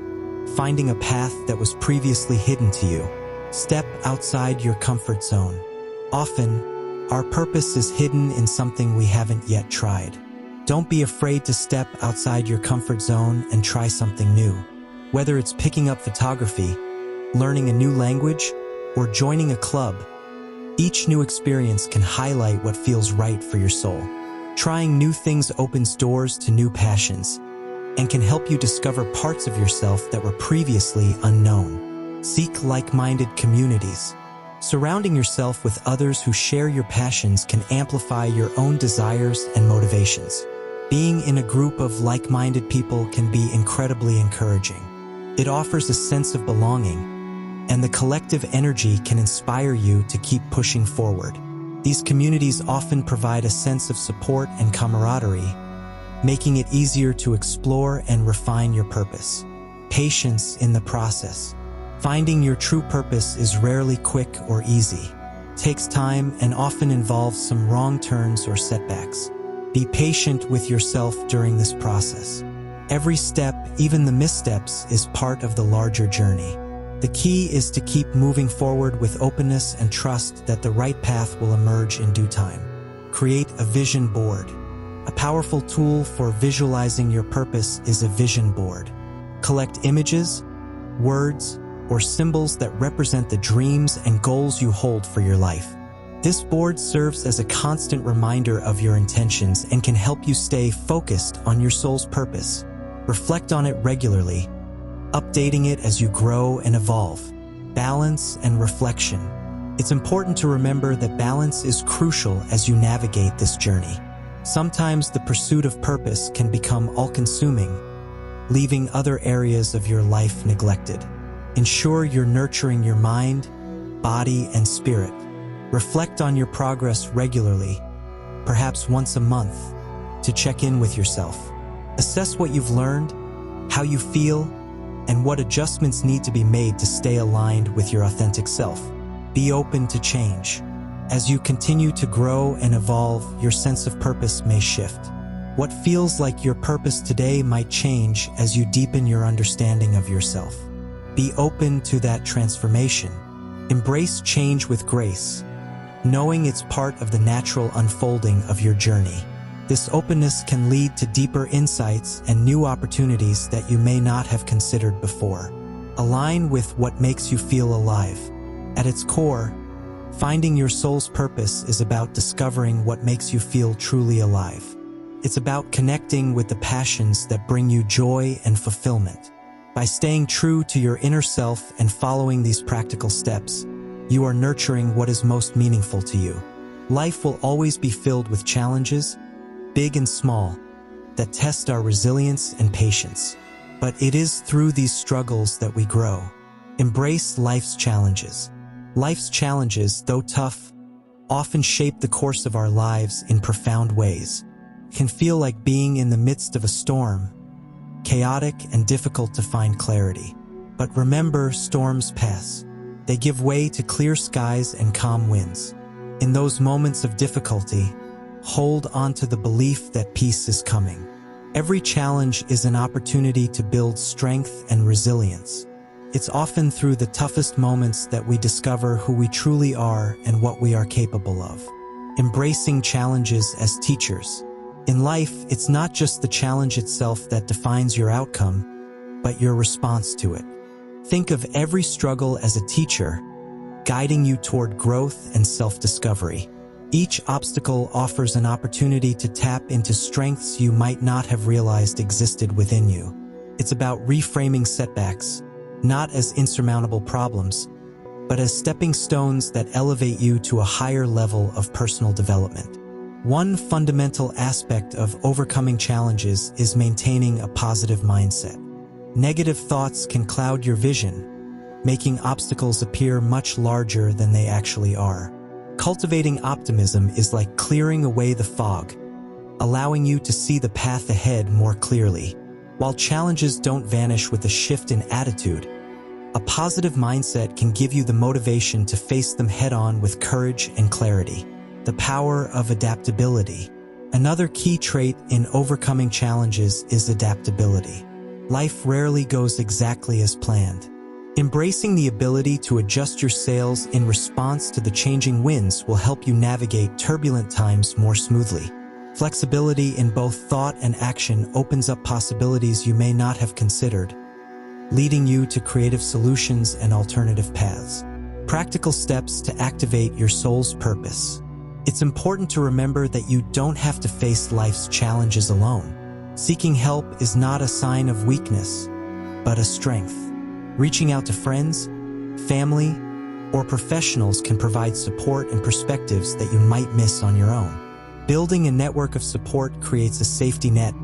finding a path that was previously hidden to you. Step outside your comfort zone. Often, our purpose is hidden in something we haven't yet tried. Don't be afraid to step outside your comfort zone and try something new. Whether it's picking up photography, learning a new language, or joining a club, each new experience can highlight what feels right for your soul. Trying new things opens doors to new passions and can help you discover parts of yourself that were previously unknown. Seek like-minded communities. Surrounding yourself with others who share your passions can amplify your own desires and motivations. Being in a group of like-minded people can be incredibly encouraging. It offers a sense of belonging, and the collective energy can inspire you to keep pushing forward. These communities often provide a sense of support and camaraderie, making it easier to explore and refine your purpose. Patience in the process. Finding your true purpose is rarely quick or easy. It takes time and often involves some wrong turns or setbacks. Be patient with yourself during this process. Every step, even the missteps, is part of the larger journey. The key is to keep moving forward with openness and trust that the right path will emerge in due time. Create a vision board. A powerful tool for visualizing your purpose is a vision board. Collect images, words, or symbols that represent the dreams and goals you hold for your life. This board serves as a constant reminder of your intentions and can help you stay focused on your soul's purpose. Reflect on it regularly, updating it as you grow and evolve. Balance and reflection. It's important to remember that balance is crucial as you navigate this journey. Sometimes the pursuit of purpose can become all-consuming, leaving other areas of your life neglected. Ensure you're nurturing your mind, body, and spirit. Reflect on your progress regularly, perhaps once a month, to check in with yourself. Assess what you've learned, how you feel, and what adjustments need to be made to stay aligned with your authentic self. Be open to change. As you continue to grow and evolve, your sense of purpose may shift. What feels like your purpose today might change as you deepen your understanding of yourself. Be open to that transformation. Embrace change with grace, knowing it's part of the natural unfolding of your journey. This openness can lead to deeper insights and new opportunities that you may not have considered before. Align with what makes you feel alive. At its core, finding your soul's purpose is about discovering what makes you feel truly alive. It's about connecting with the passions that bring you joy and fulfillment. By staying true to your inner self and following these practical steps, you are nurturing what is most meaningful to you. Life will always be filled with challenges, big and small, that test our resilience and patience. But it is through these struggles that we grow. Embrace life's challenges. Life's challenges, though tough, often shape the course of our lives in profound ways. It can feel like being in the midst of a storm, chaotic and difficult to find clarity. But remember, storms pass. They give way to clear skies and calm winds. In those moments of difficulty, hold on to the belief that peace is coming. Every challenge is an opportunity to build strength and resilience. It's often through the toughest moments that we discover who we truly are and what we are capable of. Embracing challenges as teachers. In life, it's not just the challenge itself that defines your outcome, but your response to it. Think of every struggle as a teacher, guiding you toward growth and self-discovery. Each obstacle offers an opportunity to tap into strengths you might not have realized existed within you. It's about reframing setbacks, not as insurmountable problems, but as stepping stones that elevate you to a higher level of personal development. One fundamental aspect of overcoming challenges is maintaining a positive mindset. Negative thoughts can cloud your vision, making obstacles appear much larger than they actually are. Cultivating optimism is like clearing away the fog, allowing you to see the path ahead more clearly. While challenges don't vanish with a shift in attitude, a positive mindset can give you the motivation to face them head-on with courage and clarity. The power of adaptability. Another key trait in overcoming challenges is adaptability. Life rarely goes exactly as planned. Embracing the ability to adjust your sails in response to the changing winds will help you navigate turbulent times more smoothly. Flexibility in both thought and action opens up possibilities you may not have considered, leading you to creative solutions and alternative paths. Practical steps to activate your soul's purpose. It's important to remember that you don't have to face life's challenges alone. Seeking help is not a sign of weakness, but a strength. Reaching out to friends, family, or professionals can provide support and perspectives that you might miss on your own. Building a network of support creates a safety net,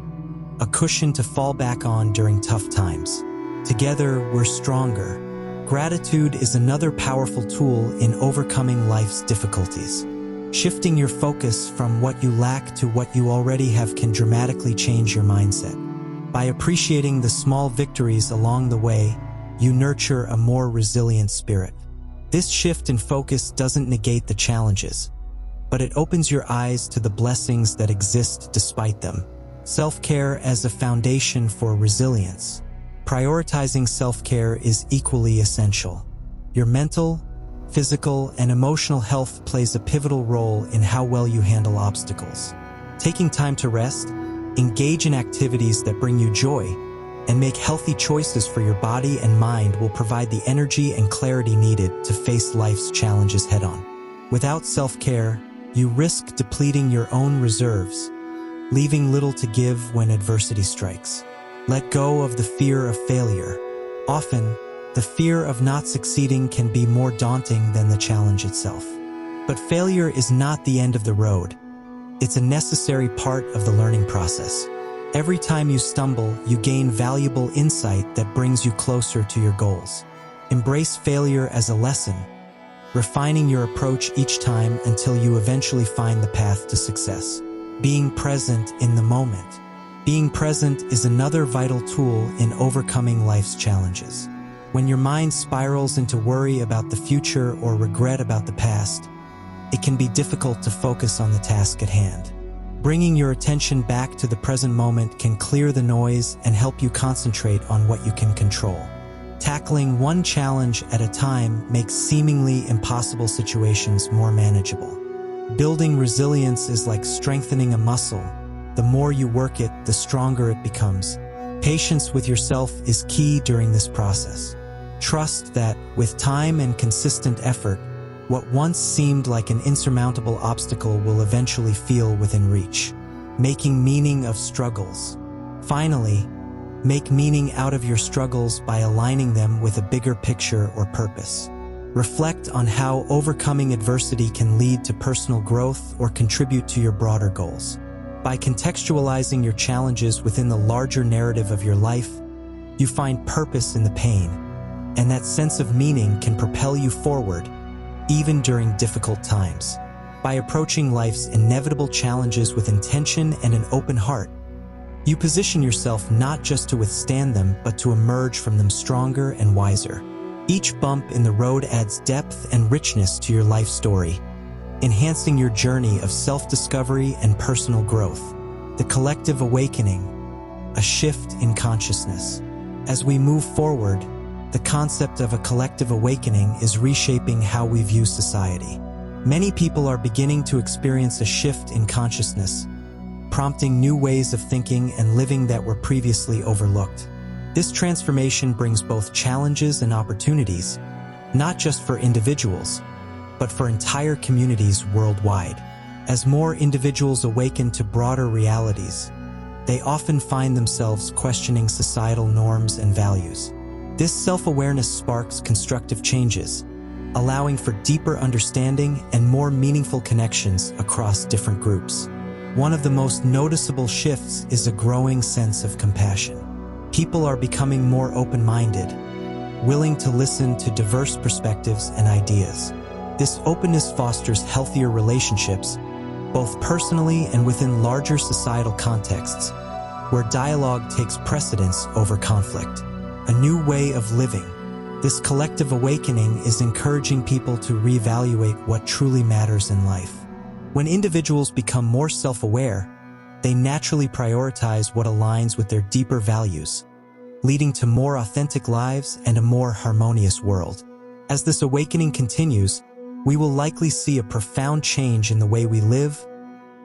a cushion to fall back on during tough times. Together, we're stronger. Gratitude is another powerful tool in overcoming life's difficulties. Shifting your focus from what you lack to what you already have can dramatically change your mindset. By appreciating the small victories along the way, you nurture a more resilient spirit. This shift in focus doesn't negate the challenges, but it opens your eyes to the blessings that exist despite them. Self-care as a foundation for resilience. Prioritizing self-care is equally essential. Your mental, physical, and emotional health plays a pivotal role in how well you handle obstacles. Taking time to rest, engage in activities that bring you joy, and make healthy choices for your body and mind will provide the energy and clarity needed to face life's challenges head-on. Without self-care, you risk depleting your own reserves, leaving little to give when adversity strikes. Let go of the fear of failure. Often, the fear of not succeeding can be more daunting than the challenge itself. But failure is not the end of the road. It's a necessary part of the learning process. Every time you stumble, you gain valuable insight that brings you closer to your goals. Embrace failure as a lesson, refining your approach each time until you eventually find the path to success. Being present in the moment. Being present is another vital tool in overcoming life's challenges. When your mind spirals into worry about the future or regret about the past, it can be difficult to focus on the task at hand. Bringing your attention back to the present moment can clear the noise and help you concentrate on what you can control. Tackling one challenge at a time makes seemingly impossible situations more manageable. Building resilience is like strengthening a muscle. The more you work it, the stronger it becomes. Patience with yourself is key during this process. Trust that, with time and consistent effort, what once seemed like an insurmountable obstacle will eventually feel within reach. Making meaning of struggles. Finally, make meaning out of your struggles by aligning them with a bigger picture or purpose. Reflect on how overcoming adversity can lead to personal growth or contribute to your broader goals. By contextualizing your challenges within the larger narrative of your life, you find purpose in the pain, and that sense of meaning can propel you forward, even during difficult times. By approaching life's inevitable challenges with intention and an open heart, you position yourself not just to withstand them, but to emerge from them stronger and wiser. Each bump in the road adds depth and richness to your life story, enhancing your journey of self-discovery and personal growth. The collective awakening, a shift in consciousness. As we move forward, the concept of a collective awakening is reshaping how we view society. Many people are beginning to experience a shift in consciousness, prompting new ways of thinking and living that were previously overlooked. This transformation brings both challenges and opportunities, not just for individuals, but for entire communities worldwide. As more individuals awaken to broader realities, they often find themselves questioning societal norms and values. This self-awareness sparks constructive changes, allowing for deeper understanding and more meaningful connections across different groups. One of the most noticeable shifts is a growing sense of compassion. People are becoming more open-minded, willing to listen to diverse perspectives and ideas. This openness fosters healthier relationships, both personally and within larger societal contexts, where dialogue takes precedence over conflict. A new way of living. This collective awakening is encouraging people to reevaluate what truly matters in life. When individuals become more self-aware, they naturally prioritize what aligns with their deeper values, leading to more authentic lives and a more harmonious world. As this awakening continues, we will likely see a profound change in the way we live,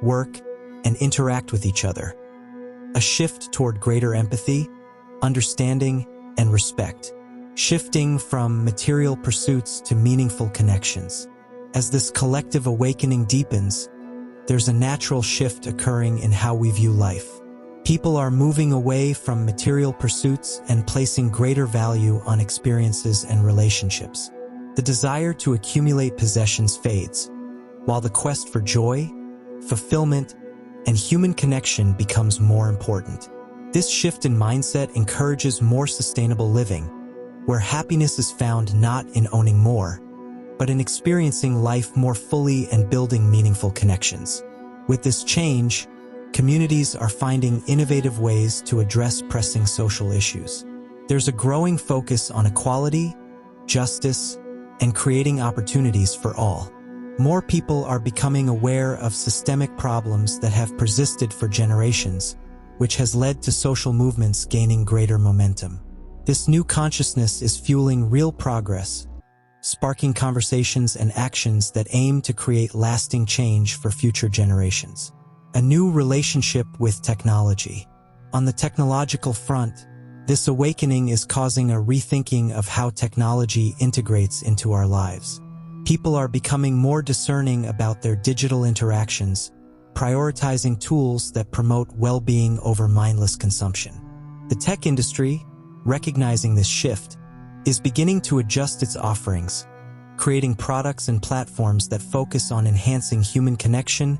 work, and interact with each other. A shift toward greater empathy, understanding, and respect, shifting from material pursuits to meaningful connections. As this collective awakening deepens, there's a natural shift occurring in how we view life. People are moving away from material pursuits and placing greater value on experiences and relationships. The desire to accumulate possessions fades, while the quest for joy, fulfillment, and human connection becomes more important. This shift in mindset encourages more sustainable living, where happiness is found not in owning more, but in experiencing life more fully and building meaningful connections. With this change, communities are finding innovative ways to address pressing social issues. There's a growing focus on equality, justice, and creating opportunities for all. More people are becoming aware of systemic problems that have persisted for generations, which has led to social movements gaining greater momentum. This new consciousness is fueling real progress, sparking conversations and actions that aim to create lasting change for future generations. A new relationship with technology. On the technological front, this awakening is causing a rethinking of how technology integrates into our lives. People are becoming more discerning about their digital interactions, prioritizing tools that promote well-being over mindless consumption. The tech industry, recognizing this shift, is beginning to adjust its offerings, creating products and platforms that focus on enhancing human connection,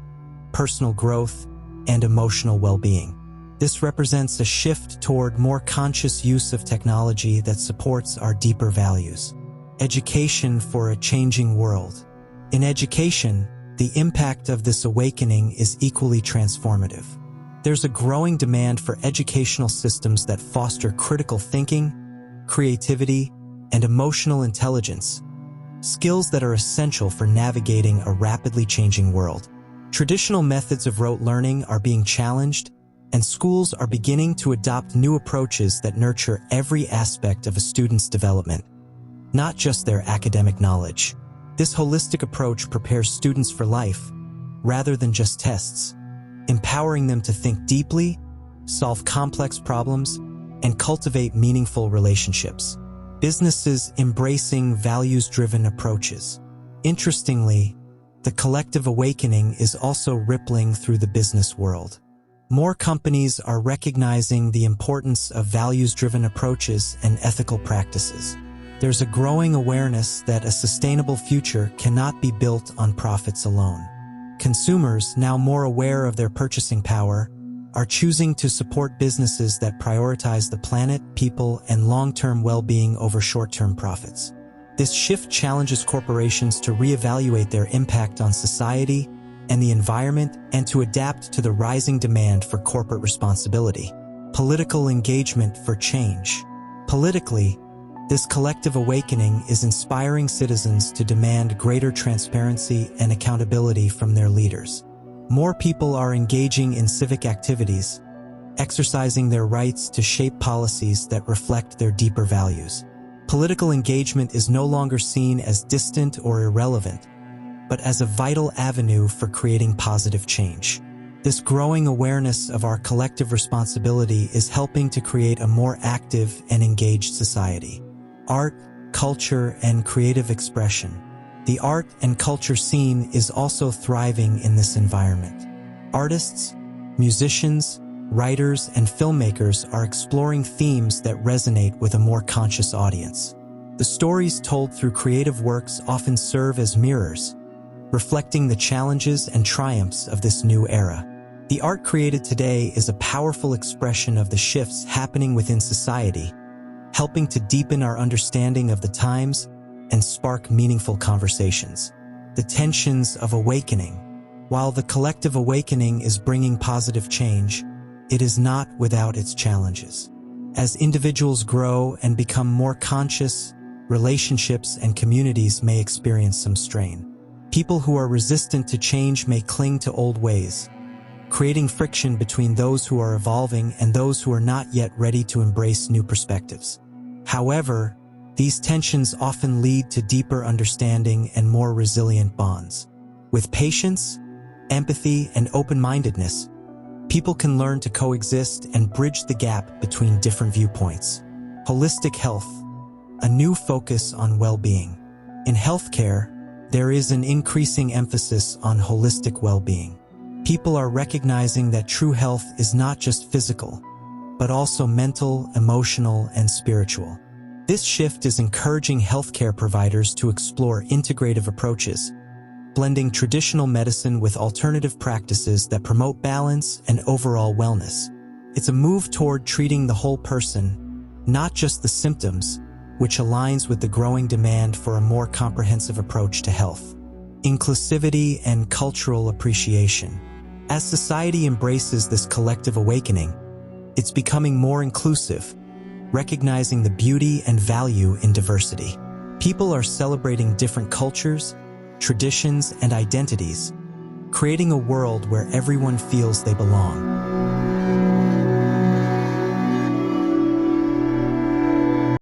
personal growth, and emotional well-being. This represents a shift toward more conscious use of technology that supports our deeper values. Education for a changing world. In education, the impact of this awakening is equally transformative. There's a growing demand for educational systems that foster critical thinking, creativity, and emotional intelligence, skills that are essential for navigating a rapidly changing world. Traditional methods of rote learning are being challenged, and schools are beginning to adopt new approaches that nurture every aspect of a student's development, not just their academic knowledge. This holistic approach prepares students for life, rather than just tests, empowering them to think deeply, solve complex problems, and cultivate meaningful relationships. Businesses embracing values-driven approaches. Interestingly, the collective awakening is also rippling through the business world. More companies are recognizing the importance of values-driven approaches and ethical practices. There's a growing awareness that a sustainable future cannot be built on profits alone. Consumers, now more aware of their purchasing power, are choosing to support businesses that prioritize the planet, people, and long-term well-being over short-term profits. This shift challenges corporations to reevaluate their impact on society and the environment and to adapt to the rising demand for corporate responsibility. Political engagement for change. Politically, this collective awakening is inspiring citizens to demand greater transparency and accountability from their leaders. More people are engaging in civic activities, exercising their rights to shape policies that reflect their deeper values. Political engagement is no longer seen as distant or irrelevant, but as a vital avenue for creating positive change. This growing awareness of our collective responsibility is helping to create a more active and engaged society. Art, culture, and creative expression. The art and culture scene is also thriving in this environment. Artists, musicians, writers, and filmmakers are exploring themes that resonate with a more conscious audience. The stories told through creative works often serve as mirrors, reflecting the challenges and triumphs of this new era. The art created today is a powerful expression of the shifts happening within society, helping to deepen our understanding of the times and spark meaningful conversations. The tensions of awakening. While the collective awakening is bringing positive change, it is not without its challenges. As individuals grow and become more conscious, relationships and communities may experience some strain. People who are resistant to change may cling to old ways, creating friction between those who are evolving and those who are not yet ready to embrace new perspectives. However, these tensions often lead to deeper understanding and more resilient bonds. With patience, empathy, and open-mindedness, people can learn to coexist and bridge the gap between different viewpoints. Holistic health, a new focus on well-being. In healthcare, there is an increasing emphasis on holistic well-being. People are recognizing that true health is not just physical, but also mental, emotional, and spiritual. This shift is encouraging healthcare providers to explore integrative approaches, blending traditional medicine with alternative practices that promote balance and overall wellness. It's a move toward treating the whole person, not just the symptoms, which aligns with the growing demand for a more comprehensive approach to health. Inclusivity and cultural appreciation. As society embraces this collective awakening, it's becoming more inclusive, recognizing the beauty and value in diversity. People are celebrating different cultures, traditions, and identities, creating a world where everyone feels they belong.